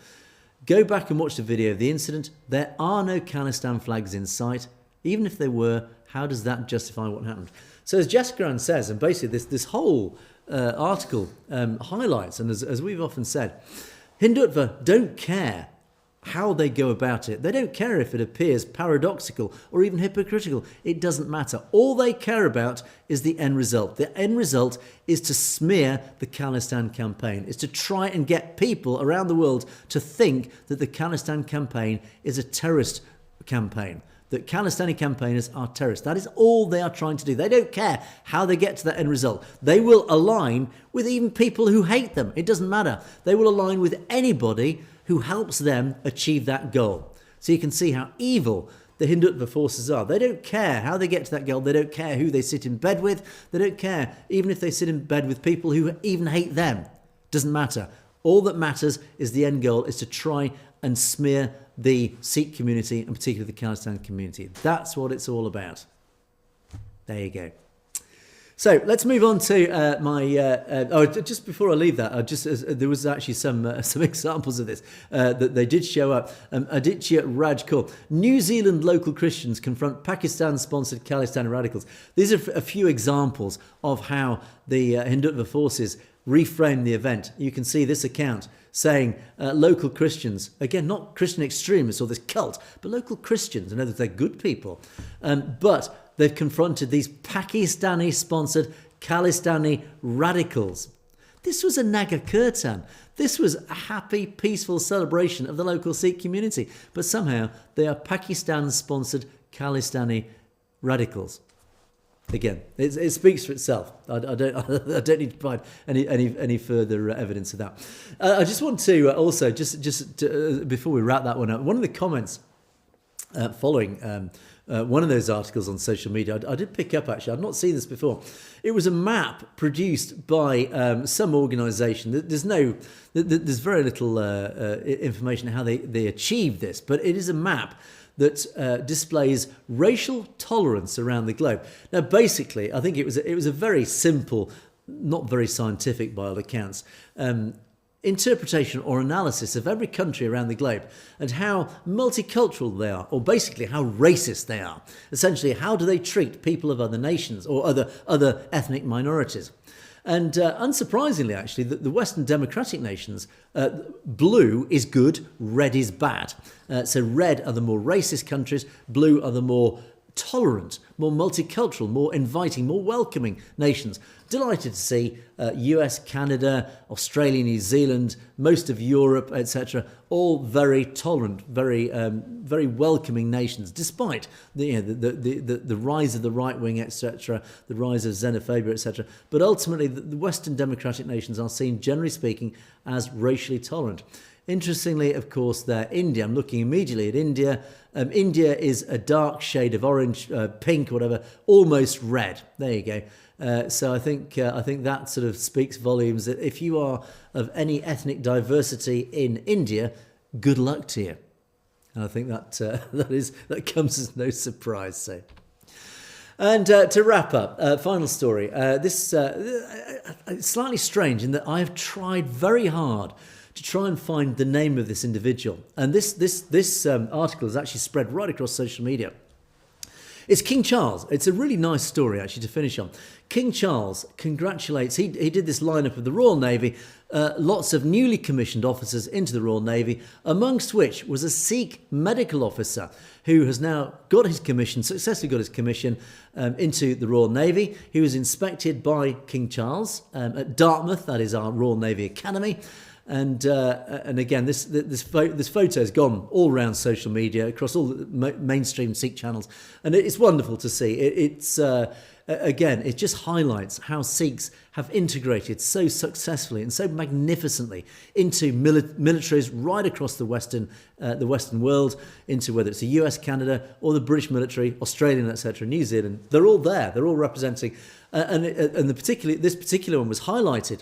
Go back and watch the video of the incident. There are no Khalistan flags in sight. Even if there were, how does that justify what happened? So as Jaggi says, and basically this whole article highlights, and as we've often said, Hindutva don't care how they go about it. They don't care if it appears paradoxical or even hypocritical. It doesn't matter. All they care about is the end result. The end result is to smear the Khalistan campaign. It's to try and get people around the world to think that the Khalistan campaign is a terrorist campaign, that Khalistani campaigners are terrorists. That is all they are trying to do. They don't care how they get to that end result. They will align with even people who hate them. It doesn't matter. They will align with anybody who helps them achieve that goal. So you can see how evil the Hindutva forces are. They don't care how they get to that goal. They don't care who they sit in bed with. They don't care even if they sit in bed with people who even hate them. Doesn't matter. All that matters is the end goal is to try and smear the Sikh community, and particularly the Khalistan community. That's what it's all about. There you go. So let's move on to just before I leave that, there was actually some examples of this that they did show up. Aditya Raj Kaur. New Zealand local Christians confront Pakistan-sponsored Khalistani radicals. These are a few examples of how the Hindutva forces reframe the event. You can see this account saying local Christians, again, not Christian extremists or this cult, but local Christians. In other words, they're good people. But they've confronted these Pakistani-sponsored Khalistani radicals. This was a Naga Kirtan. This was a happy, peaceful celebration of the local Sikh community. But somehow they are Pakistan-sponsored Khalistani radicals. Again, it speaks for itself. I don't need to provide any further evidence of that. I just want to also before we wrap that one up, one of the comments following one of those articles on social media, I did pick up actually. I'd not seen this before. It was a map produced by some organisation. There's very little information how they achieved this, but it is a map that displays racial tolerance around the globe. Now, basically, I think it was a very simple, not very scientific by all accounts, interpretation or analysis of every country around the globe and how multicultural they are, or basically how racist they are. Essentially, how do they treat people of other nations or other ethnic minorities? And unsurprisingly, actually, the Western democratic nations, blue is good, red is bad. So red are the more racist countries, blue are the more tolerant, more multicultural, more inviting, more welcoming nations. Delighted to see US, Canada, Australia, New Zealand, most of Europe, etc., all very tolerant, very welcoming nations, despite the rise of the right wing, etc., the rise of xenophobia, etc. But ultimately, the Western democratic nations are seen, generally speaking, as racially tolerant. Interestingly, of course, India. I'm looking immediately at India. India is a dark shade of orange, pink, whatever, almost red. There you go. So I think that sort of speaks volumes. That if you are of any ethnic diversity in India, good luck to you. And I think that comes as no surprise. So. And to wrap up, final story. This slightly strange in that I have tried very hard to try and find the name of this individual. And this article has actually spread right across social media. It's King Charles. It's a really nice story, actually, to finish on. King Charles congratulates, he did this lineup of the Royal Navy, lots of newly commissioned officers into the Royal Navy, amongst which was a Sikh medical officer who has now got his commission, successfully got his commission into the Royal Navy. He was inspected by King Charles at Dartmouth, that is our Royal Navy Academy. And again, this photo has gone all around social media, across all the mainstream Sikh channels, and it's wonderful to see. Again, it just highlights how Sikhs have integrated so successfully and so magnificently into militaries right across the Western world, into whether it's the US, Canada, or the British military, Australian, etc., New Zealand. They're all there. They're all representing, and this particular one was highlighted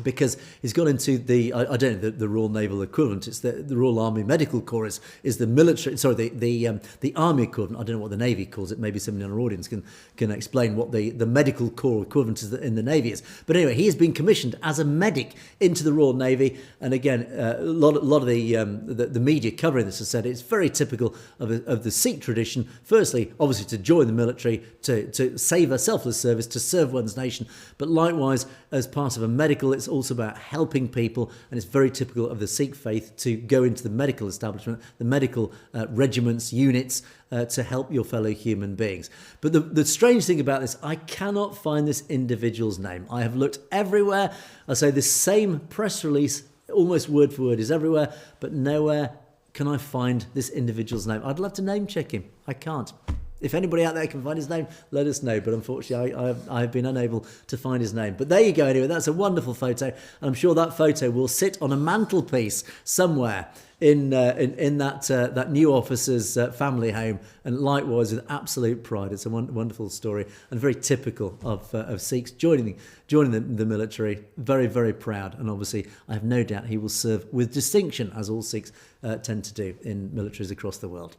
because he's gone into I don't know the Royal Naval equivalent. It's the Royal Army Medical Corps is the military. Sorry, the Army equivalent. I don't know what the Navy calls it. Maybe somebody in our audience can explain what the medical corps equivalent is in the Navy is. But anyway, he has been commissioned as a medic into the Royal Navy. And again, a lot of the media covering this has said it's very typical of the Sikh tradition. Firstly, obviously to join the military, to save a selfless service, to serve one's nation. But likewise, as part of a medical, it's also about helping people, and it's very typical of the Sikh faith to go into the medical establishment, the medical regiments, units, to help your fellow human beings. But the strange thing about this, I cannot find this individual's name. I have looked everywhere. I say this same press release, almost word for word, is everywhere, but nowhere can I find this individual's name. I'd love to name check him. I can't. If anybody out there can find his name, let us know. But unfortunately, I have been unable to find his name. But there you go. Anyway, that's a wonderful photo. And I'm sure that photo will sit on a mantelpiece somewhere in that new officer's family home. And likewise, with absolute pride. It's a wonderful story and very typical of Sikhs joining the military. Very, very proud. And obviously, I have no doubt he will serve with distinction, as all Sikhs tend to do in militaries across the world.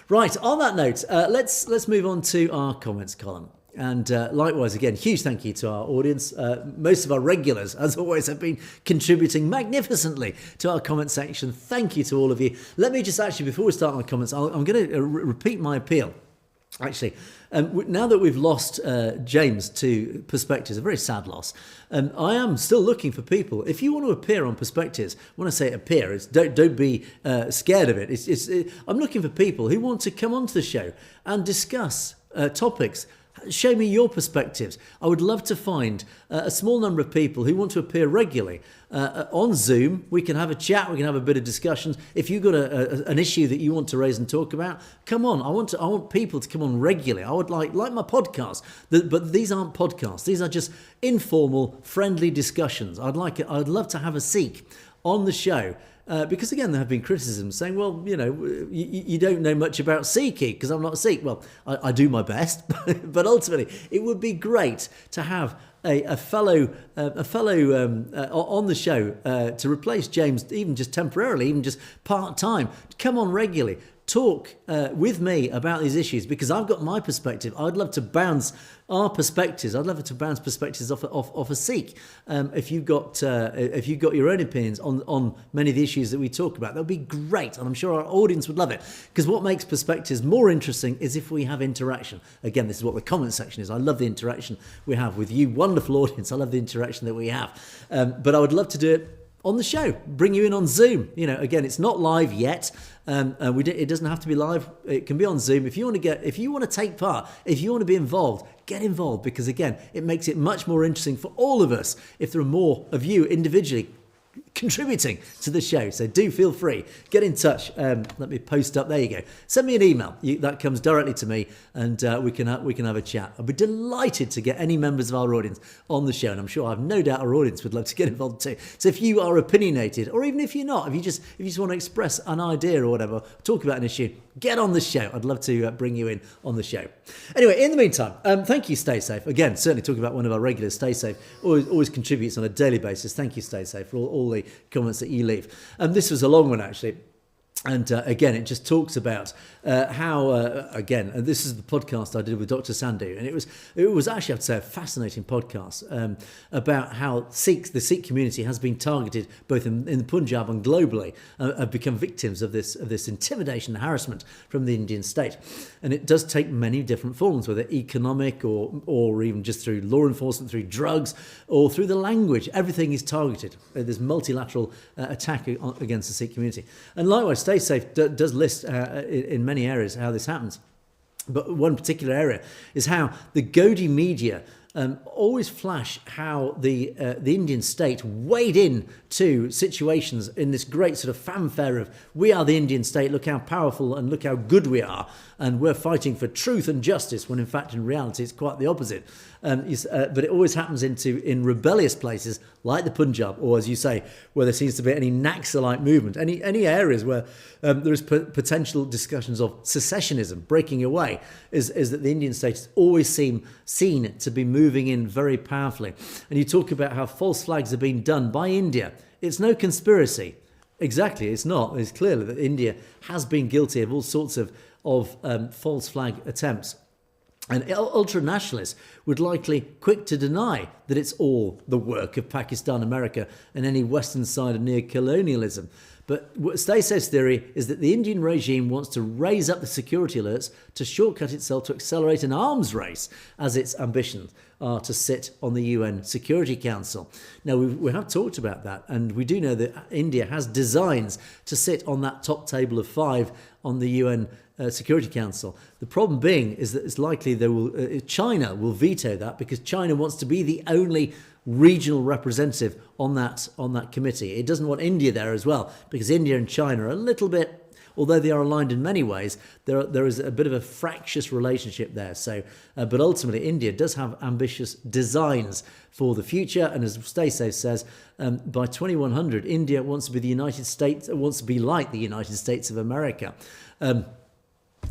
Right, on that note, let's move on to our comments column. And likewise, again, huge thank you to our audience. Most of our regulars, as always, have been contributing magnificently to our comment section. Thank you to all of you. Let me just actually, before we start our comments, I'm going to repeat my appeal. Actually, now that we've lost James to Perspectives, a very sad loss, I am still looking for people. If you want to appear on Perspectives, when I say appear, it's don't be scared of it. I'm looking for people who want to come onto the show and discuss topics. Show me your perspectives. I would love to find a small number of people who want to appear regularly on Zoom. We can have a chat. We can have a bit of discussions. If you've got an issue that you want to raise and talk about, come on. I want people to come on regularly. I would like my podcast, but these aren't podcasts. These are just informal, friendly discussions. I'd love to have a Sikh on the show. Because again, there have been criticisms saying, well, you don't know much about Sikhi because I'm not a Sikh. Well, I do my best, but ultimately it would be great to have a fellow on the show to replace James, even just temporarily, even just part-time. Come on regularly. talk with me about these issues, because I've got my perspective. I'd love to bounce our perspectives. I'd love to bounce perspectives off a Sikh. If you've got your own opinions on many of the issues that we talk about, that would be great, and I'm sure our audience would love it. Because what makes perspectives more interesting is if we have interaction. Again, this is what the comment section is. I love the interaction we have with you, wonderful audience. I love the interaction that we have. But I would love to do it on the show, bring you in on Zoom. Again, it's not live yet. It doesn't have to be live. It can be on Zoom. If you want to take part, if you want to be involved, get involved, because again, it makes it much more interesting for all of us if there are more of you individually contributing to the show. So do feel free, get in touch. Let me post up. There you go. Send me an email. That comes directly to me, and we can have a chat. I'd be delighted to get any members of our audience on the show, and I'm sure I've no doubt our audience would love to get involved too. So if you are opinionated, or even if you're not, if you just want to express an idea or whatever, talk about an issue, get on the show. I'd love to bring you in on the show. Anyway, in the meantime, thank you, Stay Safe. Again, certainly talking about one of our regulars, Stay Safe, always contributes on a daily basis. Thank you, Stay Safe, for all the comments that you leave. This was a long one, actually. And again, it just talks about how, again, and this is the podcast I did with Dr. Sandhu, and it was actually, I have to say, a fascinating podcast about how the Sikh community has been targeted both in the Punjab and globally, have become victims of this intimidation and harassment from the Indian state. And it does take many different forms, whether economic or even just through law enforcement, through drugs, or through the language. Everything is targeted. There's multilateral attack against the Sikh community. And likewise, Stay Safe does list in many areas how this happens. But one particular area is how the Godi media always flash how the Indian state wade in to situations in this great sort of fanfare of, we are the Indian state, look how powerful and look how good we are, and we're fighting for truth and justice, when in fact in reality it's quite the opposite. But it always happens in rebellious places like the Punjab, or as you say, where there seems to be any Naxalite movement, any areas where there is potential discussions of secessionism breaking away, is that the Indian state is always seen to be moving in very powerfully. And you talk about how false flags are being done by India. It's no conspiracy. Exactly, it's not. It's clear that India has been guilty of all sorts of false flag attempts. And ultra-nationalists would likely quick to deny that it's all the work of Pakistan, America, and any Western side of neo-colonialism. But Stay Safe's theory is that the Indian regime wants to raise up the security alerts to shortcut itself to accelerate an arms race, as its ambitions are to sit on the UN Security Council. Now, we have talked about that, and we do know that India has designs to sit on that top table of 5 on the UN Security Council. The problem being is that it's likely China will veto that, because China wants to be the only regional representative on that committee. It doesn't want India there as well, because India and China are a little bit, although they are aligned in many ways, there is a bit of a fractious relationship there. So, but ultimately, India does have ambitious designs for the future, and as Stay Safe says, by 2100, India wants to be wants to be like the United States of America.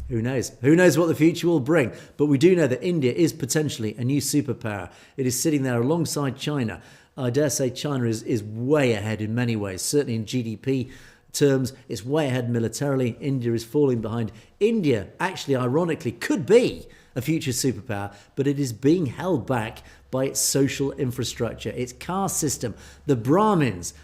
Who knows? Who knows what the future will bring? But we do know that India is potentially a new superpower. It is sitting there alongside China. I dare say China is way ahead in many ways, certainly in GDP terms. It's way ahead militarily. India is falling behind. India, actually, ironically, could be a future superpower, but it is being held back by its social infrastructure, its caste system. The Brahmins,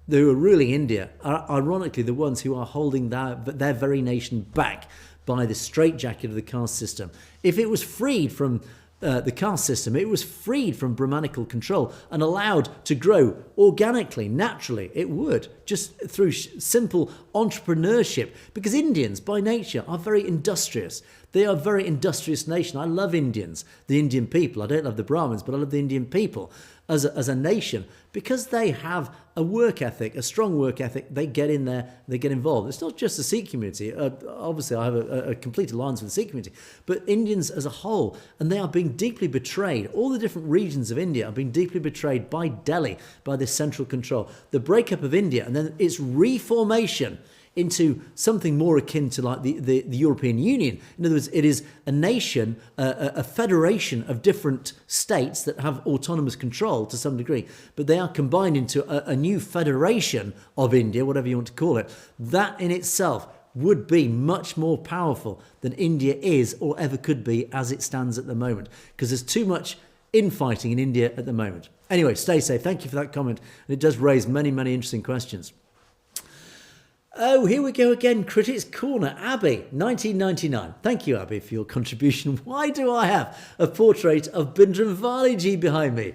who are ruling India, are ironically the ones who are holding their very nation back by the straitjacket of the caste system. If it was freed from the caste system, it was freed from Brahmanical control and allowed to grow organically, naturally, it would, just through simple entrepreneurship. Because Indians, by nature, are very industrious. They are a very industrious nation. I love Indians, the Indian people. I don't love the Brahmins, but I love the Indian people as a nation, because they have a work ethic, a strong work ethic. They get in there, they get involved. It's not just the Sikh community. Obviously, I have a complete alliance with the Sikh community, but Indians as a whole, and they are being deeply betrayed. All the different regions of India are being deeply betrayed by Delhi, by this central control. The breakup of India and then its reformation into something more akin to like the European Union. In other words, it is a nation, a federation of different states that have autonomous control to some degree, but they are combined into a new federation of India, whatever you want to call it. That in itself would be much more powerful than India is or ever could be as it stands at the moment, because there's too much infighting in India at the moment. Anyway, stay safe. Thank you for that comment. And it does raise many, many interesting questions. Oh, here we go again. Critics Corner. Abby, 1999. Thank you, Abby, for your contribution. Why do I have a portrait of Bhindranwale behind me?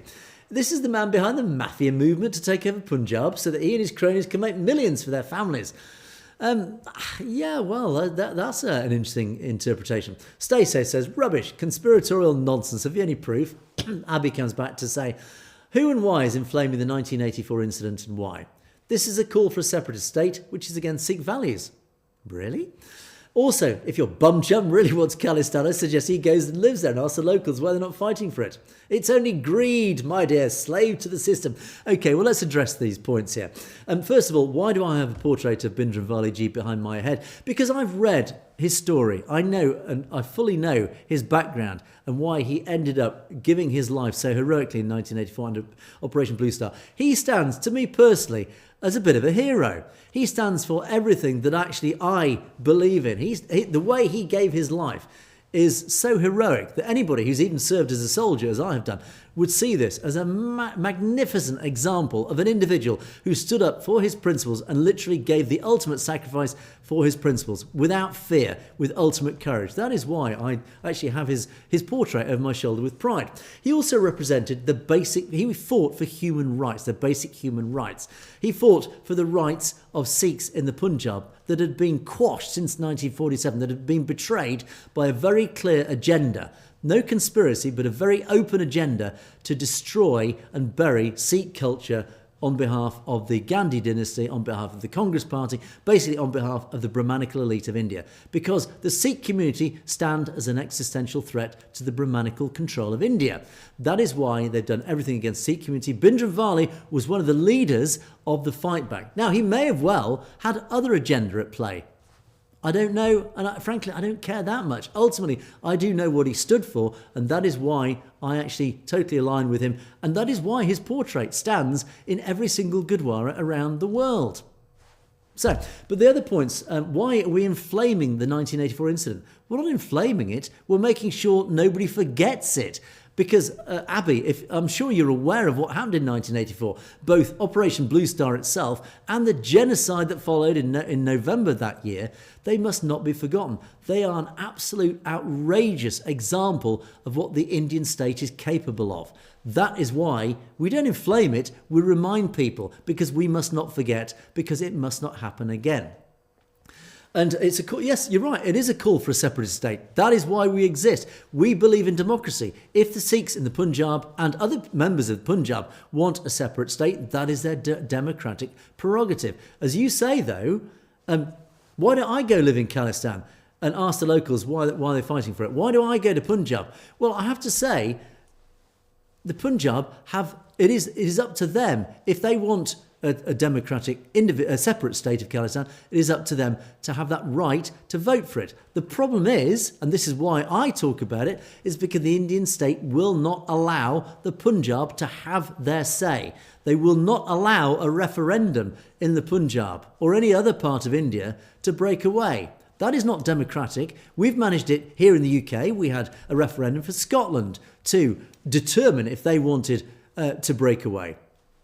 This is the man behind the mafia movement to take over Punjab so that he and his cronies can make millions for their families. Yeah, well, that's an interesting interpretation. Stacey says, rubbish, conspiratorial nonsense. Have you any proof? Abby comes back to say, who and why is inflaming the 1984 incident and why? This is a call for a separatist state, which is against Sikh values. Really? Also, if your bum chum really wants Khalistan, I suggest he goes and lives there and asks the locals why they're not fighting for it. It's only greed, my dear, slave to the system. Okay, well, let's address these points here. First of all, why do I have a portrait of Bhindranwale behind my head? Because I've read his story. I know, and I fully know his background and why he ended up giving his life so heroically in 1984 under Operation Blue Star. He stands, to me personally, as a bit of a hero. He stands for everything that actually I believe in. The way he gave his life is so heroic that anybody who's even served as a soldier, as I have done, would see this as a magnificent example of an individual who stood up for his principles and literally gave the ultimate sacrifice for his principles without fear, with ultimate courage. That is why I actually have his portrait over my shoulder with pride. He also represented he fought for human rights, the basic human rights. He fought for the rights of Sikhs in the Punjab that had been quashed since 1947, that had been betrayed by a very clear agenda. No conspiracy, but a very open agenda to destroy and bury Sikh culture on behalf of the Gandhi dynasty, on behalf of the Congress Party, basically on behalf of the Brahmanical elite of India. Because the Sikh community stand as an existential threat to the Brahmanical control of India. That is why they've done everything against Sikh community. Bhindranwale was one of the leaders of the fight back. Now, he may have well had other agenda at play. I don't know, and frankly, I don't care that much. Ultimately, I do know what he stood for, and that is why I actually totally align with him, and that is why his portrait stands in every single Gurdwara around the world. So, but the other points, why are we inflaming the 1984 incident? We're not inflaming it, we're making sure nobody forgets it. Because, Abby, I'm sure you're aware of what happened in 1984, both Operation Blue Star itself and the genocide that followed in November that year, they must not be forgotten. They are an absolute outrageous example of what the Indian state is capable of. That is why we don't inflame it, we remind people, because we must not forget, because it must not happen again. And it's a call, yes, you're right, it is a call for a separatist state. That is why we exist. We believe in democracy. If the Sikhs in the Punjab and other members of Punjab want a separate state, that is their democratic prerogative. As you say, though, why don't I go live in Khalistan and ask the locals why they're fighting for it? Why do I go to Punjab? Well, I have to say, the Punjab it is up to them. If they want a democratic, a separate state of Khalistan, it is up to them to have that right to vote for it. The problem is, and this is why I talk about it, is because the Indian state will not allow the Punjab to have their say. They will not allow a referendum in the Punjab or any other part of India to break away. That is not democratic. We've managed it here in the UK. We had a referendum for Scotland to determine if they wanted to break away.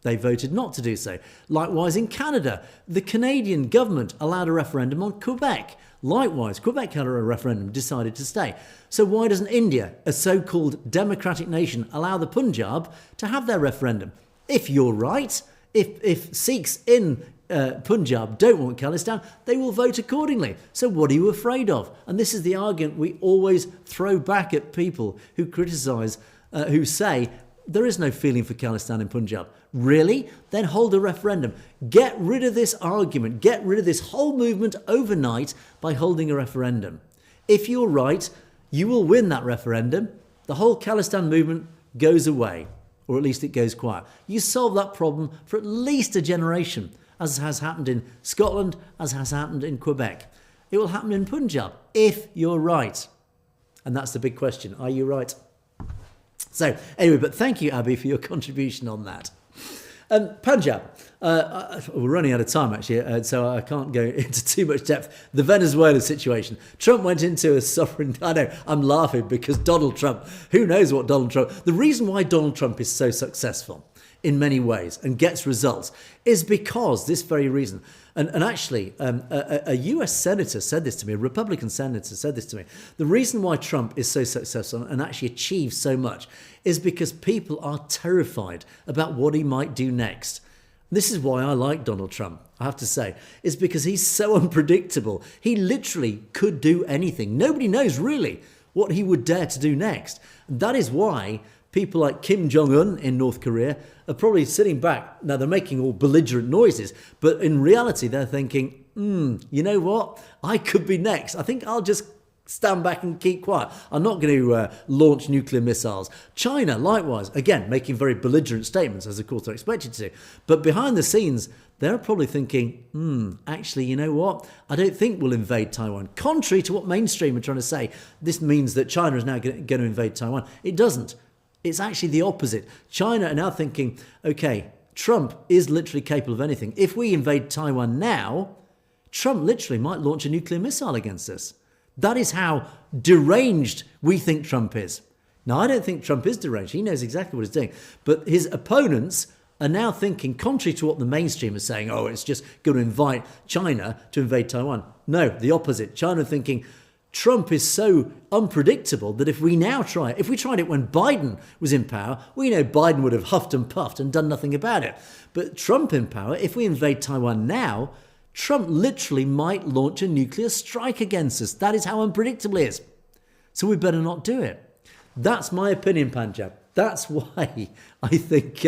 They voted not to do so. Likewise, in Canada, the Canadian government allowed a referendum on Quebec. Likewise, Quebec had a referendum, decided to stay. So why doesn't India, a so-called democratic nation, allow the Punjab to have their referendum? If you're right, if Sikhs in Punjab don't want Khalistan, they will vote accordingly. So what are you afraid of? And this is the argument we always throw back at people who criticise, who say, there is no feeling for Khalistan in Punjab. Really? Then hold a referendum. Get rid of this argument. Get rid of this whole movement overnight by holding a referendum. If you're right, you will win that referendum. The whole Khalistan movement goes away, or at least it goes quiet. You solve that problem for at least a generation, as has happened in Scotland, as has happened in Quebec. It will happen in Punjab, if you're right. And that's the big question. Are you right? So, anyway, but thank you, Abby, for your contribution on that. Punjab. We're running out of time, actually, so I can't go into too much depth. The Venezuela situation. Trump went into a sovereign... I know, I'm laughing because Donald Trump... Who knows what Donald Trump... The reason why Donald Trump is so successful in many ways and gets results is because this very reason. And actually, a US senator said this to me, a Republican senator said this to me. The reason why Trump is so successful and actually achieves so much is because people are terrified about what he might do next. This is why I like Donald Trump, I have to say, is because he's so unpredictable. He literally could do anything. Nobody knows really what he would dare to do next. And that is why people like Kim Jong-un in North Korea are probably sitting back. Now, they're making all belligerent noises, but in reality, they're thinking, you know what? I could be next. I think I'll just stand back and keep quiet. I'm not going to launch nuclear missiles. China, likewise, again, making very belligerent statements, as of course they're expected to. But behind the scenes, they're probably thinking, actually, you know what? I don't think we'll invade Taiwan. Contrary to what mainstream are trying to say, this means that China is now going to invade Taiwan. It doesn't. It's actually the opposite. China are now thinking, okay, Trump is literally capable of anything. If we invade Taiwan now, Trump literally might launch a nuclear missile against us. That is how deranged we think Trump is. Now, I don't think Trump is deranged. He knows exactly what he's doing. But his opponents are now thinking, contrary to what the mainstream is saying, it's just going to invite China to invade Taiwan. No, the opposite. China are thinking, Trump is so unpredictable that if we tried it when Biden was in power, we know Biden would have huffed and puffed and done nothing about it. But Trump in power, if we invade Taiwan now, Trump literally might launch a nuclear strike against us. That is how unpredictable he is. So we better not do it. That's my opinion, Punjab. That's why I think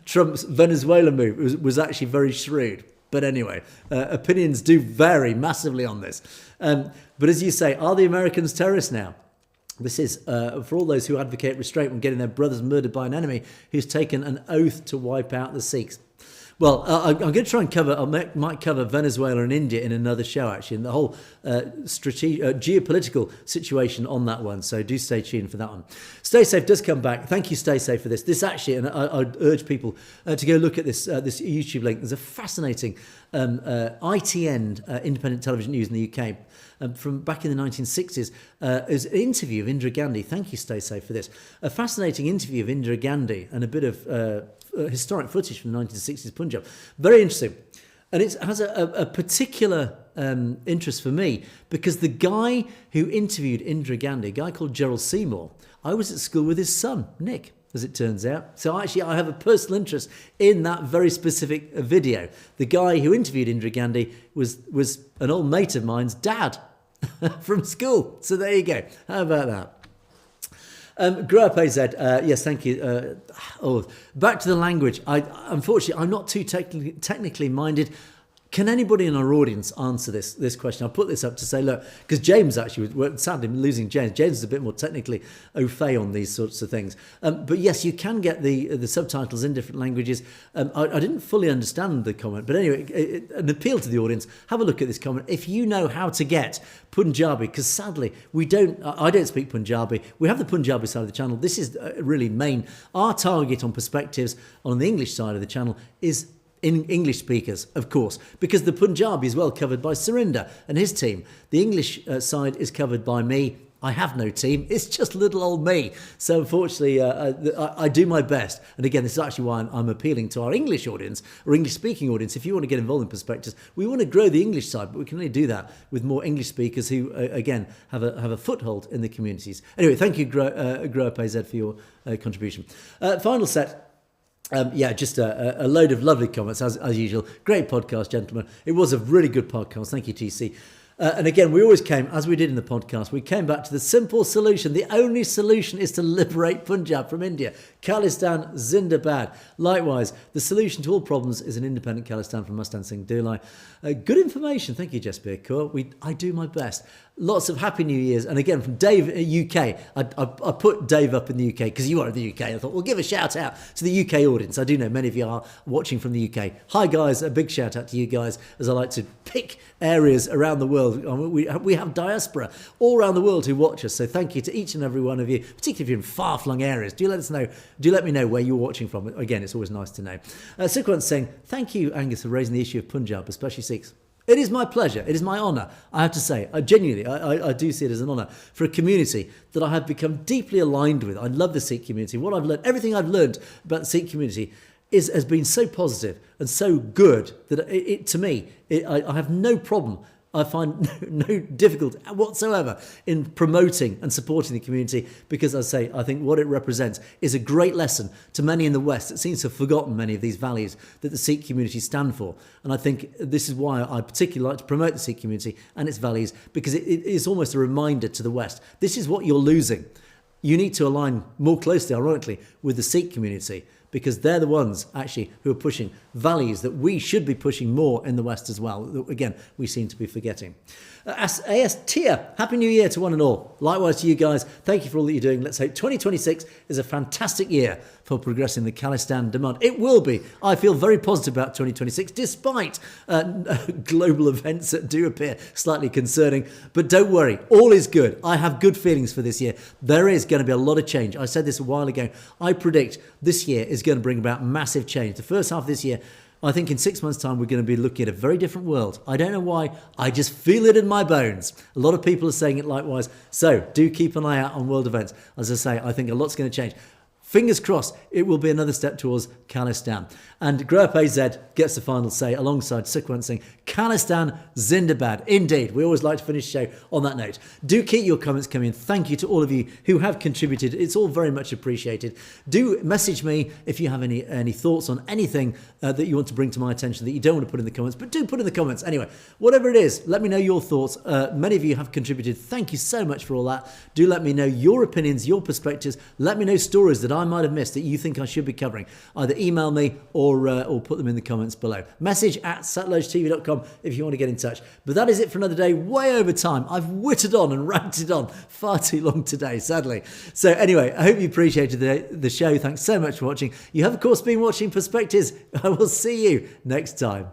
Trump's Venezuela move was actually very shrewd. But anyway, opinions do vary massively on this. But as you say, are the Americans terrorists now? This is for all those who advocate restraint when getting their brothers murdered by an enemy who's taken an oath to wipe out the Sikhs. Well, I'm going to try and might cover Venezuela and India in another show, actually, and the whole geopolitical situation on that one. So do stay tuned for that one. Stay Safe does come back. Thank you, Stay Safe, for this. This actually, and I'd urge people to go look at this YouTube link. There's a fascinating ITN, Independent Television News in the UK, from back in the 1960s, is an interview of Indira Gandhi. Thank you, Stay Safe, for this. A fascinating interview of Indira Gandhi and a bit of historic footage from the 1960s Punjab. Very interesting. And it has a particular interest for me because the guy who interviewed Indira Gandhi, a guy called Gerald Seymour, I was at school with his son, Nick, as it turns out. So actually I have a personal interest in that very specific video. The guy who interviewed Indira Gandhi was an old mate of mine's dad from school. So there you go. How about that? Grow Up AZ, yes, thank you. Back to the language. Unfortunately, I'm not too technically minded. Can anybody in our audience answer this question? I'll put this up to say, look, because James actually, we're sadly losing James. James is a bit more technically au fait on these sorts of things. But yes, you can get the subtitles in different languages. I didn't fully understand the comment, but anyway, an appeal to the audience, have a look at this comment. If you know how to get Punjabi, because sadly, I don't speak Punjabi. We have the Punjabi side of the channel. This is really main. Our target on perspectives on the English side of the channel is in English speakers, of course, because the Punjabi is well covered by Surinder and his team. The English side is covered by me. I have no team. It's just little old me. So unfortunately, I do my best. And again, this is actually why I'm appealing to our English audience or English-speaking audience. If you want to get involved in perspectives, we want to grow the English side, but we can only do that with more English speakers who, again, have a foothold in the communities. Anyway, thank you, Grow Up AZ, for your contribution. Final set. Just a load of lovely comments, as usual. Great podcast, gentlemen. It was a really good podcast. Thank you, TC. And again, we always came, as we did in the podcast, we came back to the simple solution. The only solution is to liberate Punjab from India. Khalistan Zindabad. Likewise, the solution to all problems is an independent Khalistan from Mustang Singh Dulai. Good information. Thank you, Jasbir Kaur. I do my best. Lots of Happy New Year's. And again, from Dave, UK. I put Dave up in the UK because you are in the UK. I thought, we'll give a shout out to the UK audience. I do know many of you are watching from the UK. Hi, guys. A big shout out to you guys, as I like to pick areas around the world world. We have diaspora all around the world who watch us. So thank you to each and every one of you, particularly if you're in far-flung areas. Do let us know. Do let me know where you're watching from. Again, it's always nice to know. Sikh one's saying, thank you, Angus, for raising the issue of Punjab, especially Sikhs. It is my pleasure. It is my honour. I have to say, I do see it as an honour for a community that I have become deeply aligned with. I love the Sikh community. What I've learned, everything I've learned about the Sikh community has been so positive and so good that I have no problem. I find no difficulty whatsoever in promoting and supporting the community because, as I say, I think what it represents is a great lesson to many in the West that seems to have forgotten many of these values that the Sikh community stand for. And I think this is why I particularly like to promote the Sikh community and its values, because it is almost a reminder to the West. This is what you're losing. You need to align more closely, ironically, with the Sikh community, because they're the ones actually who are pushing values that we should be pushing more in the West as well. That, again, we seem to be forgetting. AS Tia, Happy New Year to one and all. Likewise to you guys. Thank you for all that you're doing. Let's hope 2026 is a fantastic year for progressing the Khalistan demand. It will be. I feel very positive about 2026, despite global events that do appear slightly concerning. But don't worry, all is good. I have good feelings for this year. There is going to be a lot of change. I said this a while ago. I predict this year is going to bring about massive change. The first half of this year, I think in 6 months' time, we're going to be looking at a very different world. I don't know why. I just feel it in my bones. A lot of people are saying it likewise. So do keep an eye out on world events. As I say, I think a lot's going to change. Fingers crossed, it will be another step towards Khalistan. And Grow Up AZ gets the final say alongside Sukhwant Singh, Khalistan Zindabad. Indeed, we always like to finish the show on that note. Do keep your comments coming in. Thank you to all of you who have contributed. It's all very much appreciated. Do message me if you have any thoughts on anything that you want to bring to my attention that you don't want to put in the comments, but do put in the comments. Anyway, whatever it is, let me know your thoughts. Many of you have contributed. Thank you so much for all that. Do let me know your opinions, your perspectives. Let me know stories that I might have missed that you think I should be covering. Either email me or put them in the comments below. Message at satellagetv.com if you want to get in touch. But that is it for another day, way over time. I've whittled on and ranted on far too long today, sadly. So anyway, I hope you appreciated the show. Thanks so much for watching. You have, of course, been watching Perspectives. I will see you next time.